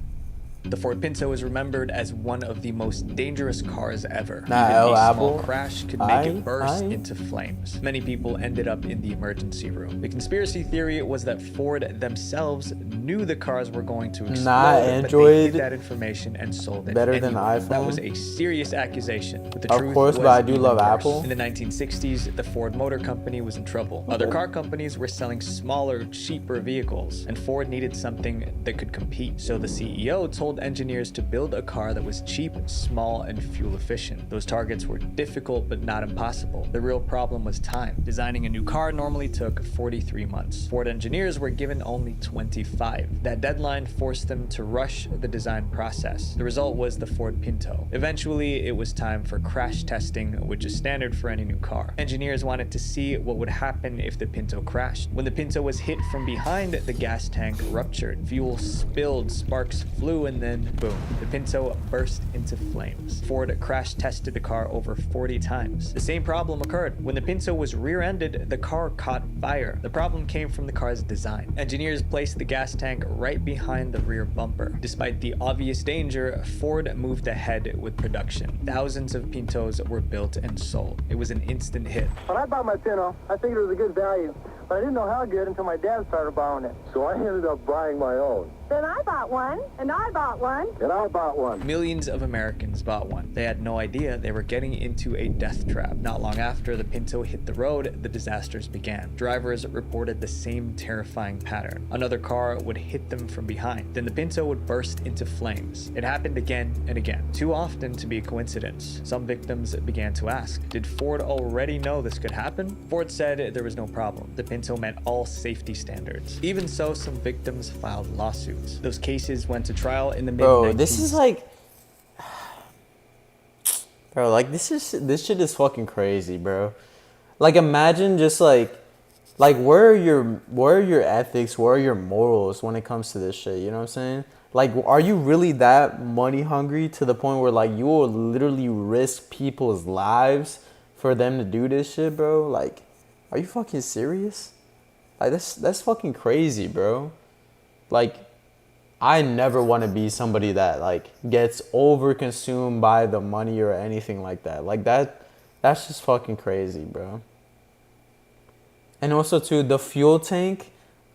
The Ford Pinto is remembered as one of the most dangerous cars ever. Nah, Even El a Apple. small crash could make it burst into flames. Many people ended up in the emergency room. The conspiracy theory was that Ford themselves knew the cars were going to explode, Nah, but they Android hid that information and sold it better than anyway. That iPhone. was a serious accusation. But the Of truth course, was but I do even love worse. Apple. In the 1960s, the Ford Motor Company was in trouble. Other car companies were selling smaller, cheaper vehicles, and Ford needed something that could compete. So the CEO told engineers to build a car that was cheap, small, and fuel efficient. Those targets were difficult but not impossible. The real problem was time. Designing a new car normally took 43 months. Ford engineers were given only 25. That deadline forced them to rush the design process. The result was the Ford Pinto. Eventually, it was time for crash testing, which is standard for any new car. Engineers wanted to see what would happen if the Pinto crashed. When the Pinto was hit from behind, the gas tank ruptured. Fuel spilled, sparks flew, and then boom. The Pinto burst into flames. Ford crash tested the car over 40 times. The same problem occurred. When the Pinto was rear-ended, the car caught fire. The problem came from the car's design. Engineers placed the gas tank right behind the rear bumper. Despite the obvious danger, Ford moved ahead with production. Thousands of Pintos were built and sold. It was an instant hit. When I bought my Pinto, I figured it was a good value, but I didn't know how good until my dad started borrowing it. So I ended up buying my own. Then I bought one, and I bought one. And I bought one. Millions of Americans bought one. They had no idea they were getting into a death trap. Not long after the Pinto hit the road, the disasters began. Drivers reported the same terrifying pattern. Another car would hit them from behind. Then the Pinto would burst into flames. It happened again and again. Too often to be a coincidence. Some victims began to ask, did Ford already know this could happen? Ford said there was no problem. The Pinto met all safety standards. Even so, some victims filed lawsuits. Those cases went to trial in the mid-1990s. Bro, this is like, bro, like this shit is fucking crazy, bro. Like imagine just like where are your ethics, where are your morals when it comes to this shit? You know what I'm saying? Like, are you really that money hungry to the point where like you will literally risk people's lives for them to do this shit, bro? Like, are you fucking serious? Like that's fucking crazy, bro. Like, I never want to be somebody that like gets overconsumed by the money or anything like that. Like that's just fucking crazy, bro. And also too, the fuel tank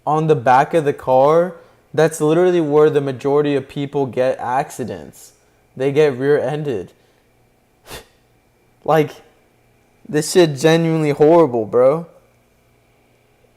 on the back of the car, that's literally where the majority of people get accidents. They get rear-ended. Like, this shit genuinely horrible, bro.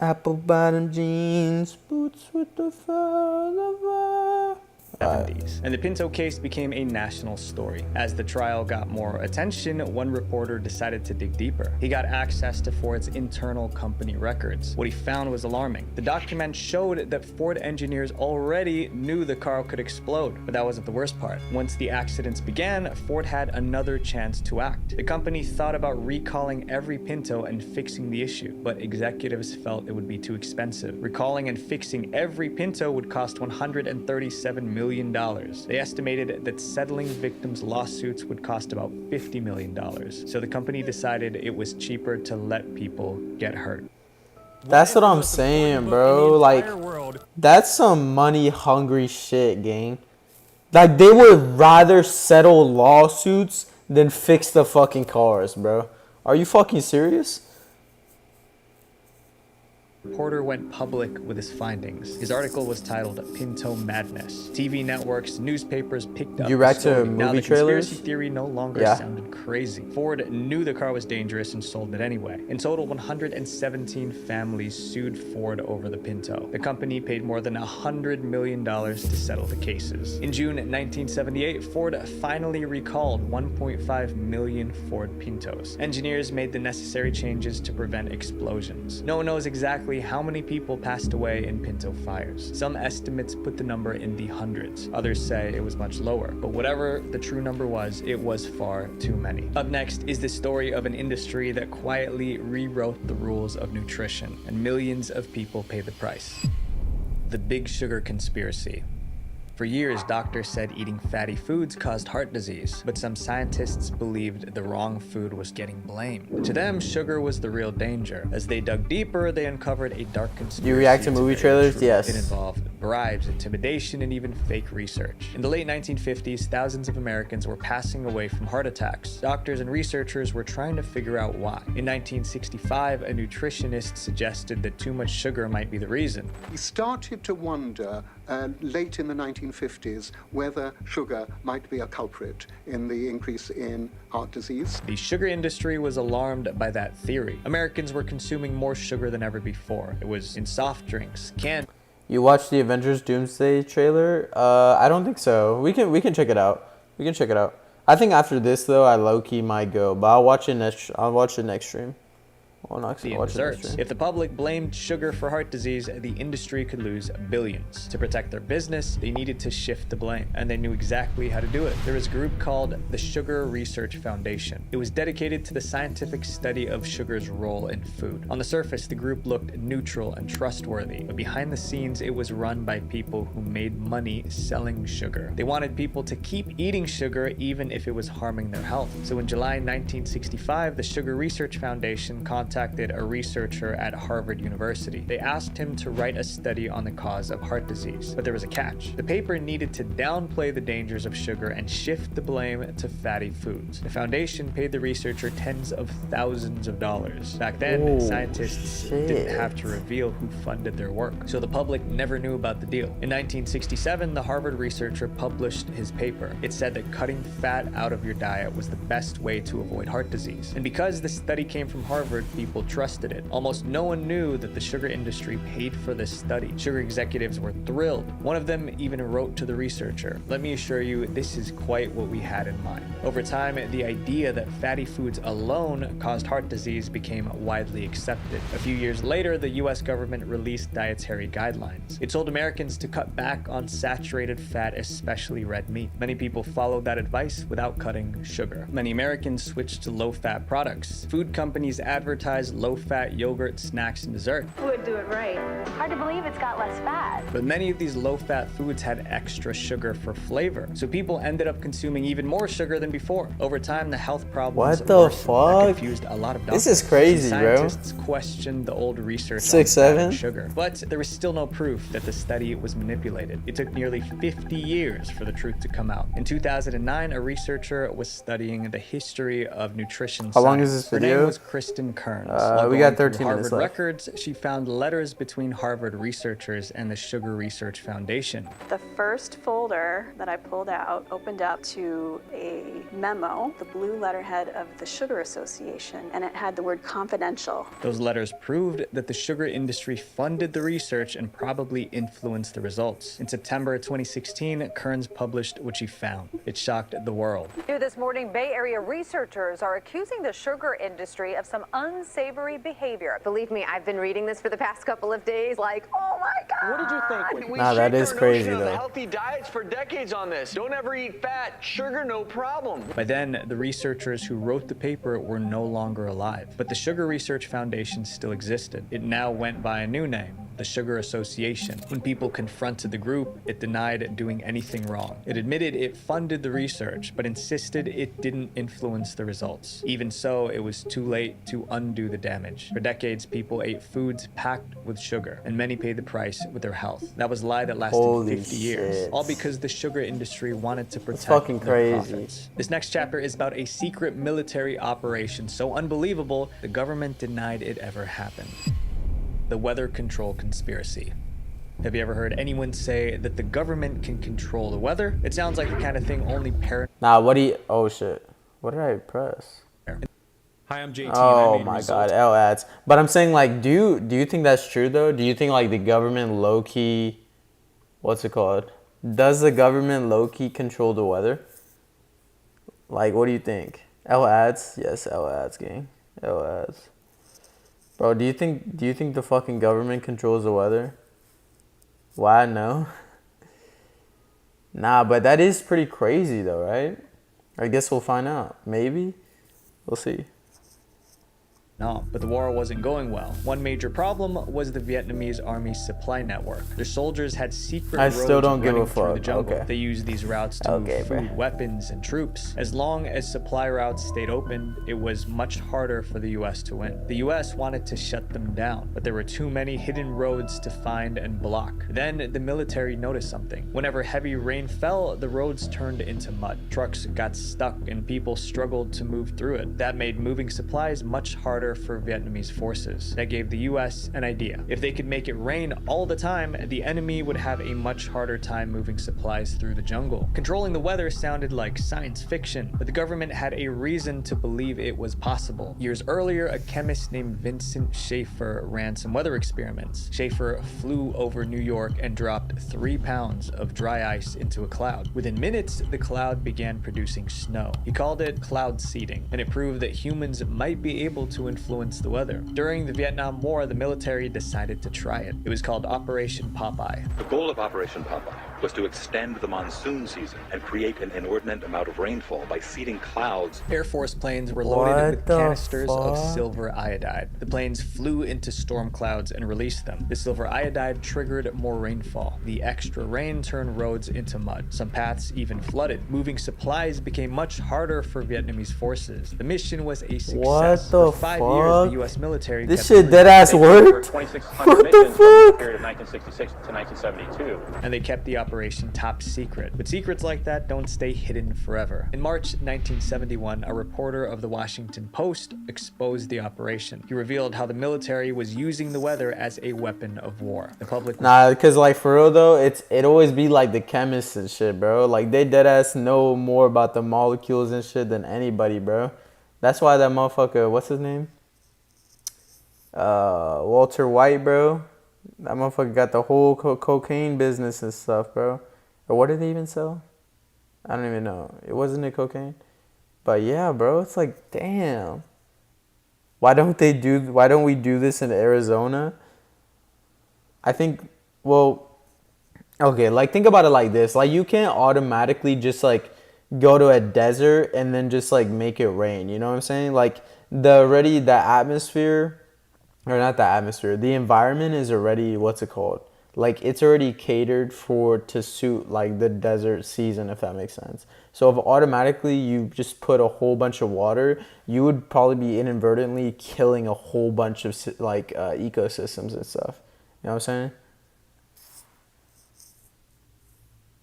Apple bottom jeans, boots with the fur. 70s. And the Pinto case became a national story. As the trial got more attention, one reporter decided to dig deeper. He got access to Ford's internal company records. What he found was alarming. The document showed that Ford engineers already knew the car could explode, but that wasn't the worst part. Once the accidents began, Ford had another chance to act. The company thought about recalling every Pinto and fixing the issue, but executives felt it would be too expensive. Recalling and fixing every Pinto would cost $137 million. They estimated that settling victims' lawsuits would cost about $50 million. So the company decided it was cheaper to let people get hurt. That's what I'm saying, bro. Like, that's some money hungry shit, gang. Like, they would rather settle lawsuits than fix the fucking cars, bro. Are you fucking serious? Reporter went public with his findings. His article was titled Pinto Madness. TV networks, newspapers picked up You the react to story. movie Now the trailers? conspiracy theory no longer sounded crazy. Ford knew the car was dangerous and sold it anyway. In total, 117 families sued Ford over the Pinto. The company paid more than $100 million to settle the cases. In June 1978, Ford finally recalled 1.5 million Ford Pintos. Engineers made the necessary changes to prevent explosions. No one knows exactly how many people passed away in Pinto fires. Some estimates put the number in the hundreds. Others say it was much lower. But whatever the true number was, it was far too many. Up next is the story of an industry that quietly rewrote the rules of nutrition, and millions of people pay the price. The Big Sugar Conspiracy. For years, doctors said eating fatty foods caused heart disease, but some scientists believed the wrong food was getting blamed. To them, sugar was the real danger. As they dug deeper, they uncovered a dark conspiracy. You react to movie trailers? Yes. It involved bribes, intimidation, and even fake research. In the late 1950s, thousands of Americans were passing away from heart attacks. Doctors and researchers were trying to figure out why. In 1965, a nutritionist suggested that too much sugar might be the reason. We started to wonder late in the 1950s whether sugar might be a culprit in the increase in heart disease. The sugar industry was alarmed by that theory. Americans were consuming more sugar than ever before. It was in soft drinks, candy. You watched the Avengers Doomsday trailer? I don't think so. We can check it out. We can check it out. I think after this though, I low key might go, but I'll watch it next. I'll watch it next stream. Desserts. If the public blamed sugar for heart disease, the industry could lose billions. To protect their business, they needed to shift the blame, and they knew exactly how to do it. There was a group called the Sugar Research Foundation. It was dedicated to the scientific study of sugar's role in food. On the surface, the group looked neutral and trustworthy, but behind the scenes, it was run by people who made money selling sugar. They wanted people to keep eating sugar even if it was harming their health. So in July 1965, the Sugar Research Foundation contacted a researcher at Harvard University. They asked him to write a study on the cause of heart disease, but there was a catch. The paper needed to downplay the dangers of sugar and shift the blame to fatty foods. The foundation paid the researcher tens of thousands of dollars. Back then, scientists didn't have to reveal who funded their work, so the public never knew about the deal. In 1967, the Harvard researcher published his paper. It said that cutting fat out of your diet was the best way to avoid heart disease. And because the study came from Harvard, people trusted it. Almost no one knew that the sugar industry paid for this study. Sugar executives were thrilled. One of them even wrote to the researcher, "Let me assure you, this is quite what we had in mind." Over time, the idea that fatty foods alone caused heart disease became widely accepted. A few years later, the US government released dietary guidelines. It told Americans to cut back on saturated fat, especially red meat. Many people followed that advice without cutting sugar. Many Americans switched to low-fat products. Food companies advertised low-fat yogurt, snacks, and dessert. Would do it right. Hard to believe it's got less fat. But many of these low-fat foods had extra sugar for flavor, so people ended up consuming even more sugar than before. Over time, the health problems confused a lot of doctors. This is crazy, bro. Scientists questioned the old research on 6, 7 sugar, but there was still no proof that the study was manipulated. It took nearly 50 years for the truth to come out. In 2009, a researcher was studying the history of nutrition. How long is this Her video? name was Kristen Kern. concerns. While We going got through 13 minutes Harvard left. records, she found letters between Harvard researchers and the Sugar Research Foundation. The first folder that I pulled out opened up to a memo, the blue letterhead of the Sugar Association, and it had the word confidential. Those letters proved that the sugar industry funded the research and probably influenced the results. In September 2016, Kearns published what she found. It shocked the world. New this morning, Bay Area researchers are accusing the sugar industry of some unsavory behavior. Believe me, I've been reading this for the past couple of days like, oh my God. What did you think? Nah, that is crazy, though. Healthy diets for decades on this. Don't ever eat fat. Sugar, no problem. By then, the researchers who wrote the paper were no longer alive, but the Sugar Research Foundation still existed. It now went by a new name, the Sugar Association. When people confronted the group, it denied doing anything wrong. It admitted it funded the research, but insisted it didn't influence the results. Even so, it was too late to undo the damage. For decades, people ate foods packed with sugar, and many paid the price with their health. That was a lie that lasted Holy 50 years, shit. all because the sugar industry wanted to protect fucking their crazy. profits. This next chapter is about a secret military operation so unbelievable, the government denied it ever happened. The weather control conspiracy. Have you ever heard anyone say that the government can control the weather? It sounds like the kind of thing only paranoid. Nah, what do you... Oh, shit. What did I press? Hi, I'm JT. Oh my God, L ads. But I'm saying, like, do you think that's true though? Do you think like the government low key, what's it called? Does the government low key control the weather? Like, what do you think? L ads, yes, L ads, gang, L ads. Bro, do you think the fucking government controls the weather? Why no? Nah, but that is pretty crazy though, right? I guess we'll find out. Maybe, we'll see. No, but the war wasn't going well. One major problem was the Vietnamese army's supply network. Their soldiers had secret I roads still don't give running a through the fuck. jungle. Okay. They used these routes to move food, weapons, and troops. As long as supply routes stayed open, it was much harder for the US to win. The US wanted to shut them down, but there were too many hidden roads to find and block. Then the military noticed something. Whenever heavy rain fell, the roads turned into mud. Trucks got stuck and people struggled to move through it. That made moving supplies much harder for Vietnamese forces. That gave the US an idea. If they could make it rain all the time, the enemy would have a much harder time moving supplies through the jungle. Controlling the weather sounded like science fiction, but the government had a reason to believe it was possible. Years earlier, a chemist named Vincent Schaefer ran some weather experiments. Schaefer flew over New York and dropped 3 pounds of dry ice into a cloud. Within minutes, the cloud began producing snow. He called it cloud seeding, and it proved that humans might be able to influence the weather. During the Vietnam War, the military decided to try it. It was called Operation Popeye. The goal of Operation Popeye was to extend the monsoon season and create an inordinate amount of rainfall by seeding clouds. Air Force planes were loaded with the canisters of fuck? silver iodide. The planes flew into storm clouds and released them. The silver iodide triggered more rainfall. The extra rain turned roads into mud. Some paths even flooded. Moving supplies became much harder for Vietnamese forces. The mission was a success. What the For 5 years, fuck? the U.S. military This kept shit releasing- dead ass worked? 2,600 What the missions from the fuck? period of 1966 to 1972. and they kept the operation top secret. But secrets like that don't stay hidden forever. In March 1971, a reporter of the Washington Post exposed the operation. He revealed how the military was using the weather as a weapon of war. The public Nah, cause like for real though, it always be like the chemists and shit, bro. Like they dead ass know more about the molecules and shit than anybody, bro. That's why that motherfucker, what's his name? Walter White, bro. That motherfucker got the whole cocaine business and stuff, bro. Or what did they even sell? I don't even know. It wasn't it cocaine? But yeah, bro, it's like, damn. Why don't we do this in Arizona? I think, well, okay, like think about it like this. Like you can't automatically just like go to a desert and then just like make it rain. You know what I'm saying? Like the atmosphere, or not the atmosphere, the environment is already, what's it called? Like it's already catered to suit like the desert season, if that makes sense. So if automatically you just put a whole bunch of water, you would probably be inadvertently killing a whole bunch of like ecosystems and stuff. You know what I'm saying?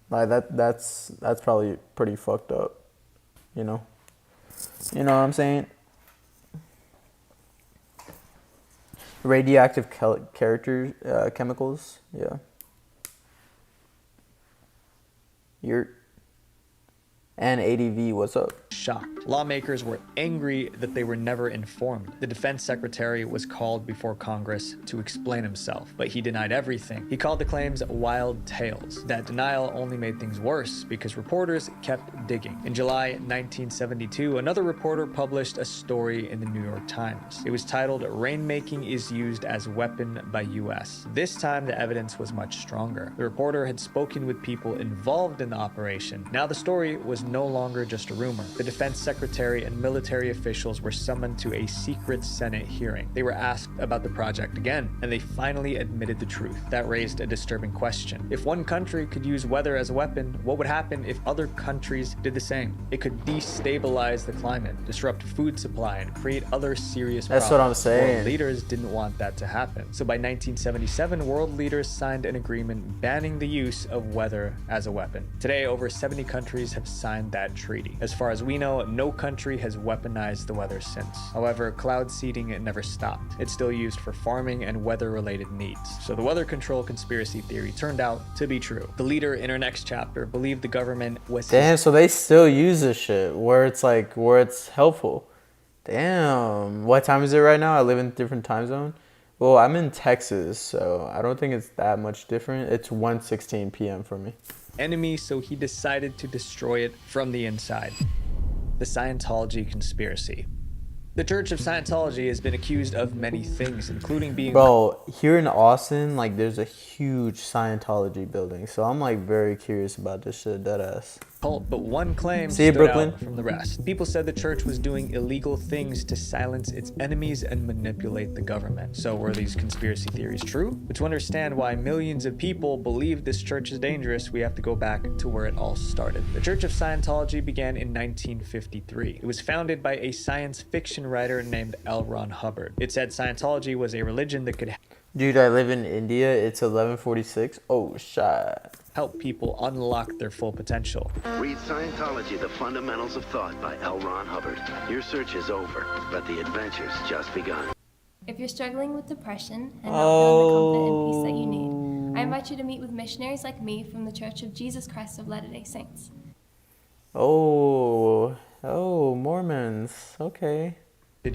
Like that's probably pretty fucked up. You know what I'm saying? Radioactive chemicals. Yeah. And ADV, what's up? Shocked. Lawmakers were angry that they were never informed. The defense secretary was called before Congress to explain himself, but he denied everything. He called the claims wild tales. That denial only made things worse because reporters kept digging. In July 1972, another reporter published a story in the New York Times. It was titled, "Rainmaking is Used as Weapon by U.S." This time, the evidence was much stronger. The reporter had spoken with people involved in the operation. Now the story was no longer just a rumor. The defense secretary and military officials were summoned to a secret Senate hearing. They were asked about the project again, and they finally admitted the truth. That raised a disturbing question. If one country could use weather as a weapon, what would happen if other countries did the same? It could destabilize the climate, disrupt food supply, and create other serious problems. That's what I'm saying. World leaders didn't want that to happen. So by 1977, world leaders signed an agreement banning the use of weather as a weapon. Today, over 70 countries have signed that treaty. As far as we know, no country has weaponized the weather since. However, cloud seeding never stopped. It's still used for farming and weather-related needs. So the weather control conspiracy theory turned out to be true. The leader in our next chapter believed the government was... Damn, so they still use this shit where it's helpful. Damn. What time is it right now? I live in a different time zone. Well, I'm in Texas, so I don't think it's that much different. It's 1:16 p.m. for me. Enemy, so he decided to destroy it from the inside. The Scientology conspiracy. The Church of Scientology has been accused of many things, including being... Bro, here in Austin, like, there's a huge Scientology building, so I'm, like, very curious about this shit, deadass. Cult, but one claim See you, stood Brooklyn. out from the rest. People said the church was doing illegal things to silence its enemies and manipulate the government. So were these conspiracy theories true? But to understand why millions of people believe this church is dangerous, we have to go back to where it all started. The Church of Scientology began in 1953. It was founded by a science fiction writer named L. Ron Hubbard. It said Scientology was a religion that could... Dude, I live in India. It's 11:46. Oh, shit. Help people unlock their full potential. Read Scientology, The Fundamentals of Thought by L. Ron Hubbard. Your search is over, but the adventure's just begun. If you're struggling with depression and not feeling the comfort and peace that you need, I invite you to meet with missionaries like me from the Church of Jesus Christ of Latter-day Saints. Oh, Mormons. Okay.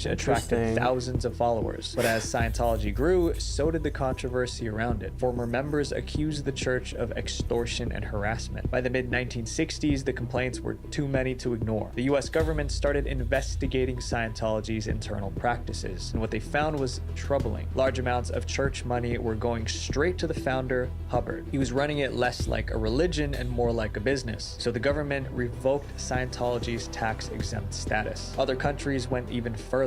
Attracted thousands of followers. But as Scientology grew, so did the controversy around it. Former members accused the church of extortion and harassment. By the mid-1960s, the complaints were too many to ignore. The US government started investigating Scientology's internal practices, and what they found was troubling. Large amounts of church money were going straight to the founder, Hubbard. He was running it less like a religion and more like a business. So the government revoked Scientology's tax-exempt status. Other countries went even further.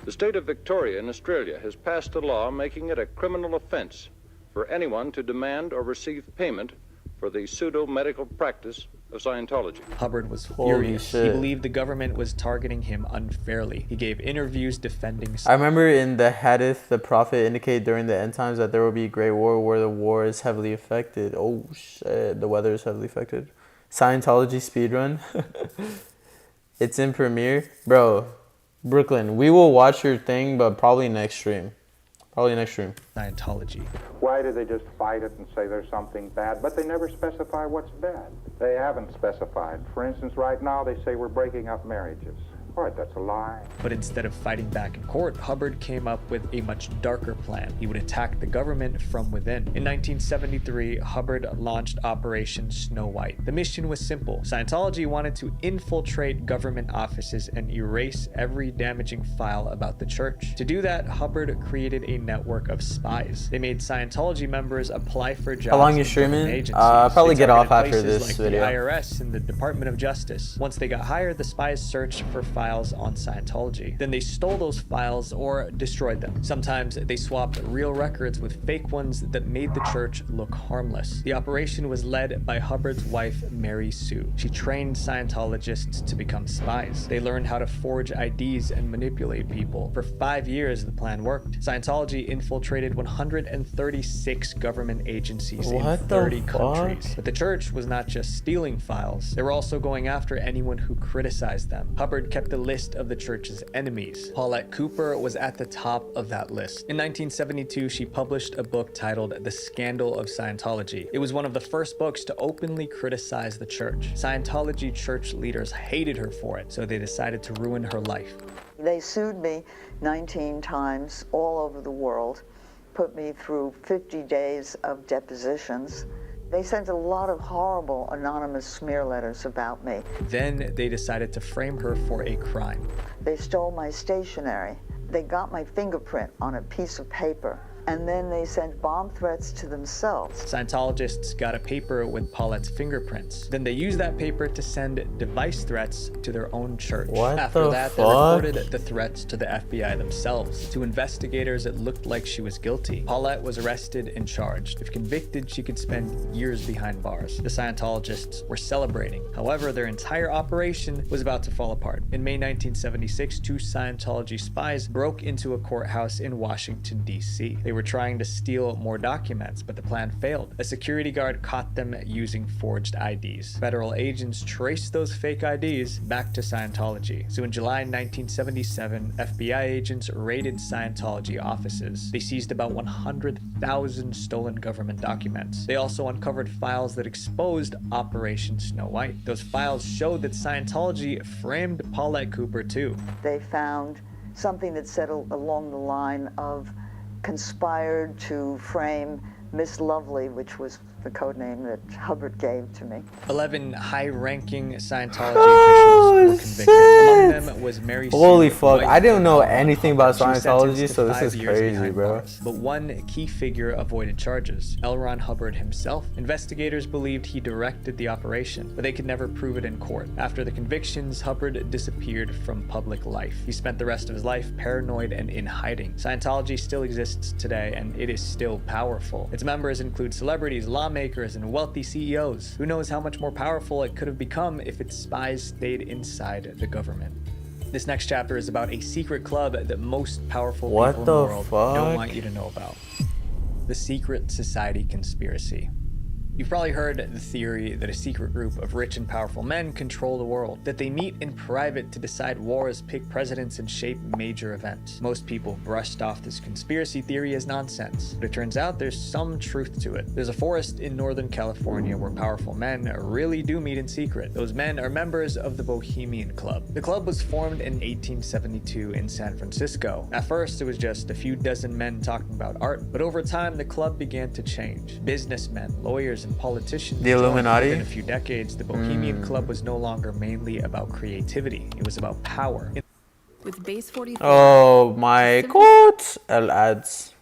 The state of Victoria in Australia has passed a law making it a criminal offence for anyone to demand or receive payment for the pseudo-medical practice of Scientology. Hubbard was furious. He believed the government was targeting him unfairly. He gave interviews defending... I remember in the Hadith, the prophet indicated during the end times that there will be a great war where the war is heavily affected. Oh shit, the weather is heavily affected. Scientology speedrun. It's in Premiere. Bro, Brooklyn, we will watch your thing, but probably next stream. Scientology. Why do they just fight it and say there's something bad, but they never specify what's bad? They haven't specified. For instance, right now they say we're breaking up marriages. All right, that's a lie. But instead of fighting back in court, Hubbard came up with a much darker plan. He would attack the government from within. In 1973, Hubbard launched Operation Snow White. The mission was simple. Scientology wanted to infiltrate government offices and erase every damaging file about the church. To do that, Hubbard created a network of spies. They made Scientology members apply for jobs. How long you streaming? I'll probably get off after this video. The IRS and the Department of Justice. Once they got hired, the spies searched for files on Scientology. Then they stole those files or destroyed them. Sometimes they swapped real records with fake ones that made the church look harmless. The operation was led by Hubbard's wife, Mary Sue. She trained Scientologists to become spies. They learned how to forge IDs and manipulate people. For 5 years, the plan worked. Scientology infiltrated 136 government agencies in 30 countries. But the church was not just stealing files. They were also going after anyone who criticized them. Hubbard kept up the list of the church's enemies. Paulette Cooper was at the top of that list. In 1972, she published a book titled The Scandal of Scientology. It was one of the first books to openly criticize the church. Scientology church leaders hated her for it, so they decided to ruin her life. They sued me 19 times all over the world, put me through 50 days of depositions. They sent a lot of horrible anonymous smear letters about me. Then they decided to frame her for a crime. They stole my stationery. They got my fingerprint on a piece of paper. And then they sent bomb threats to themselves. Scientologists got a paper with Paulette's fingerprints. Then they used that paper to send device threats to their own church. After that, they reported the threats to the FBI themselves. To investigators, it looked like she was guilty. Paulette was arrested and charged. If convicted, she could spend years behind bars. The Scientologists were celebrating. However, their entire operation was about to fall apart. In May 1976, 2 Scientology spies broke into a courthouse in Washington, D.C. They were trying to steal more documents, but the plan failed. A security guard caught them using forged IDs. Federal agents traced those fake IDs back to Scientology. So in July 1977, FBI agents raided Scientology offices. They seized about 100,000 stolen government documents. They also uncovered files that exposed Operation Snow White. Those files showed that Scientology framed Paulette Cooper too. They found something that said along the line of conspired to frame Miss Lovely, which was the code name that Hubbard gave to me. 11 high-ranking Scientology officials were convicted. Among them was Mary Sue Holy fuck, White. I didn't know anything about She was Scientology, sentenced so to this 5 is years crazy, behind bro. bars. But one key figure avoided charges, L. Ron Hubbard himself. Investigators believed he directed the operation, but they could never prove it in court. After the convictions, Hubbard disappeared from public life. He spent the rest of his life paranoid and in hiding. Scientology still exists today, and it is still powerful. Its members include celebrities, lawmakers, and wealthy CEOs. Who knows how much more powerful it could have become if its spies stayed inside the government. This next chapter is about a secret club that most powerful people in the world don't want you to know about. The Secret Society Conspiracy. You've probably heard the theory that a secret group of rich and powerful men control the world, that they meet in private to decide wars, pick presidents, and shape major events. Most people brushed off this conspiracy theory as nonsense, but it turns out there's some truth to it. There's a forest in Northern California where powerful men really do meet in secret. Those men are members of the Bohemian Club. The club was formed in 1872 in San Francisco. At first, it was just a few dozen men talking about art, but over time, the club began to change. Businessmen, lawyers, and politicians. The Illuminati? Within a few decades, the Bohemian Club was no longer mainly about creativity. It was about power. With base 44. Oh my god. El ads.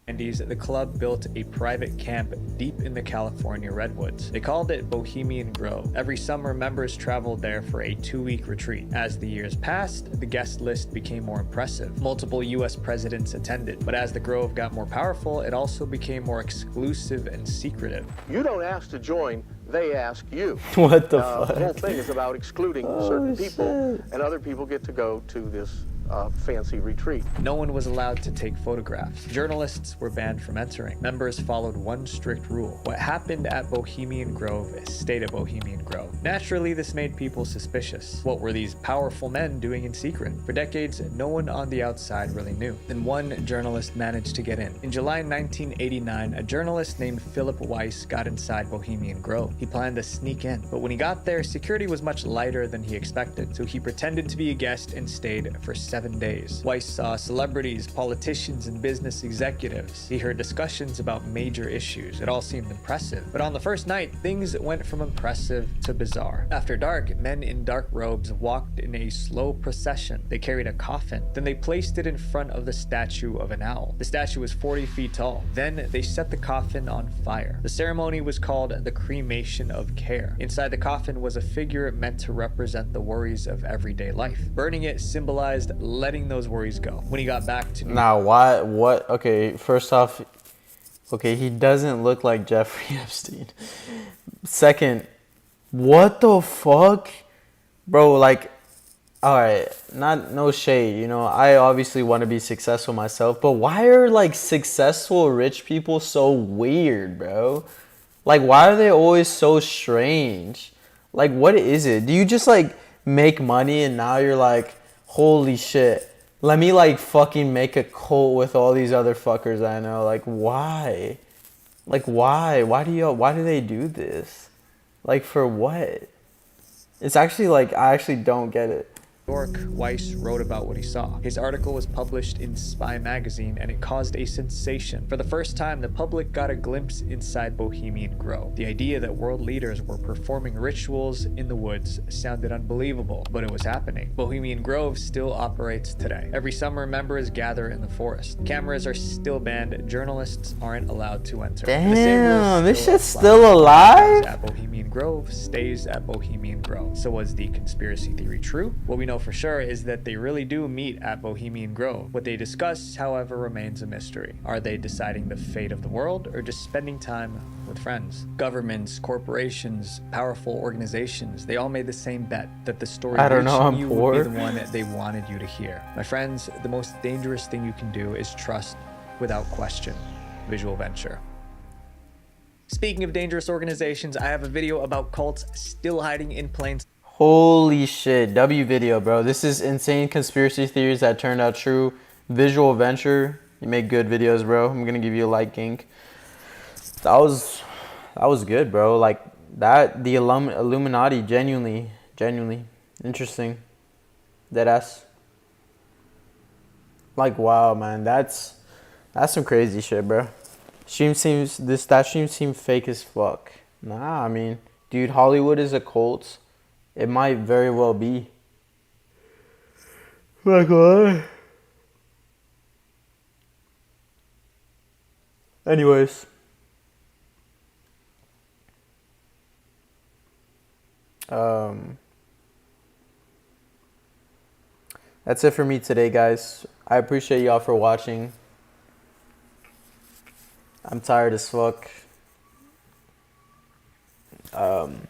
The club built a private camp deep in the California redwoods. They called it Bohemian Grove. Every summer, members traveled there for a 2-week retreat. As the years passed, the guest list became more impressive. Multiple US presidents attended, but as the Grove got more powerful, it also became more exclusive and secretive. You don't ask to join, they ask you. What the fuck? The whole thing is about excluding certain people, and other people get to go to this fancy retreat. No one was allowed to take photographs. Journalists were banned from entering. Members followed one strict rule. What happened at Bohemian Grove stayed at Bohemian Grove. Naturally, this made people suspicious. What were these powerful men doing in secret? For decades, no one on the outside really knew. Then one journalist managed to get in. In July 1989, a journalist named Philip Weiss got inside Bohemian Grove. He planned to sneak in, but when he got there, security was much lighter than he expected, so he pretended to be a guest and stayed for 7 days. Weiss saw celebrities, politicians, and business executives. He heard discussions about major issues. It all seemed impressive. But on the first night, things went from impressive to bizarre. After dark, men in dark robes walked in a slow procession. They carried a coffin. Then they placed it in front of the statue of an owl. The statue was 40 feet tall. Then they set the coffin on fire. The ceremony was called the cremation of care. Inside the coffin was a figure meant to represent the worries of everyday life. Burning it symbolized letting those worries go. When he got back to Now, why? What? Okay, first off, okay, he doesn't look like Jeffrey Epstein. Second, what the fuck, bro? Like, all right, no shade, you know. I obviously want to be successful myself, but why are like successful rich people so weird, bro? Like, why are they always so strange? Like, what is it? Do you just like make money and now you're like, holy shit, let me like fucking make a cult with all these other fuckers I know? Like, why? Like, why? Why do they do this? Like, for what? It's actually like, I actually don't get it. York, Weiss wrote about what he saw. His article was published in Spy magazine and it caused a sensation. For the first time, the public got a glimpse inside Bohemian Grove. The idea that world leaders were performing rituals in the woods sounded unbelievable, but it was happening. Bohemian Grove still operates today. Every summer, members gather in the forest. Cameras are still banned. Journalists aren't allowed to enter. Damn, this shit's still alive? At Bohemian Grove stays at Bohemian Grove. So was the conspiracy theory true? What we know for sure is that they really do meet at Bohemian Grove. What they discuss, however, remains a mystery. Are they deciding the fate of the world or just spending time with friends? Governments, corporations, powerful organizations, they all made the same bet that the story reaching you would be the one that they wanted you to hear. My friends, the most dangerous thing you can do is trust without question. Visual Venture. Speaking of dangerous organizations, I have a video about cults still hiding in plain sight. Holy shit, W video, bro. This is insane conspiracy theories that turned out true. Visual Venture, you make good videos, bro. I'm gonna give you a like, Gink. That was good, bro. Like that, the Illuminati, genuinely interesting. Deadass. Like, wow, man, that's some crazy shit, bro. That stream seems fake as fuck. Nah, I mean, dude, Hollywood is a cult. It might very well be. Like what? Anyways. That's it for me today, guys. I appreciate y'all for watching. I'm tired as fuck. I'm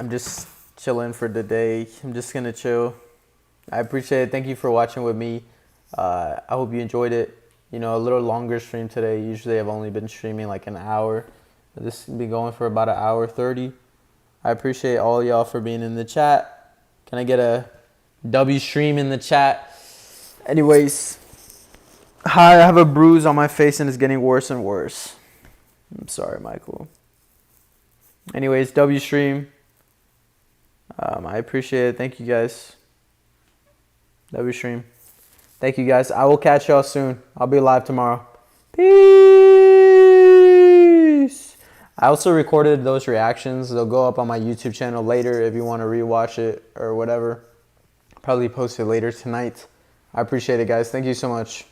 just chilling for the day. I'm just gonna chill. I appreciate it. Thank you for watching with me. I hope you enjoyed it. You know, a little longer stream today. Usually I've only been streaming like an hour. This has been going for about an hour 30. I appreciate all y'all for being in the chat. Can I get a W stream in the chat? Anyways, hi, I have a bruise on my face and it's getting worse and worse. I'm sorry, Michael. Anyways, W stream. I appreciate it. Thank you, guys. W stream. Thank you, guys. I will catch y'all soon. I'll be live tomorrow. Peace. I also recorded those reactions. They'll go up on my YouTube channel later if you want to rewatch it or whatever. Probably post it later tonight. I appreciate it, guys. Thank you so much.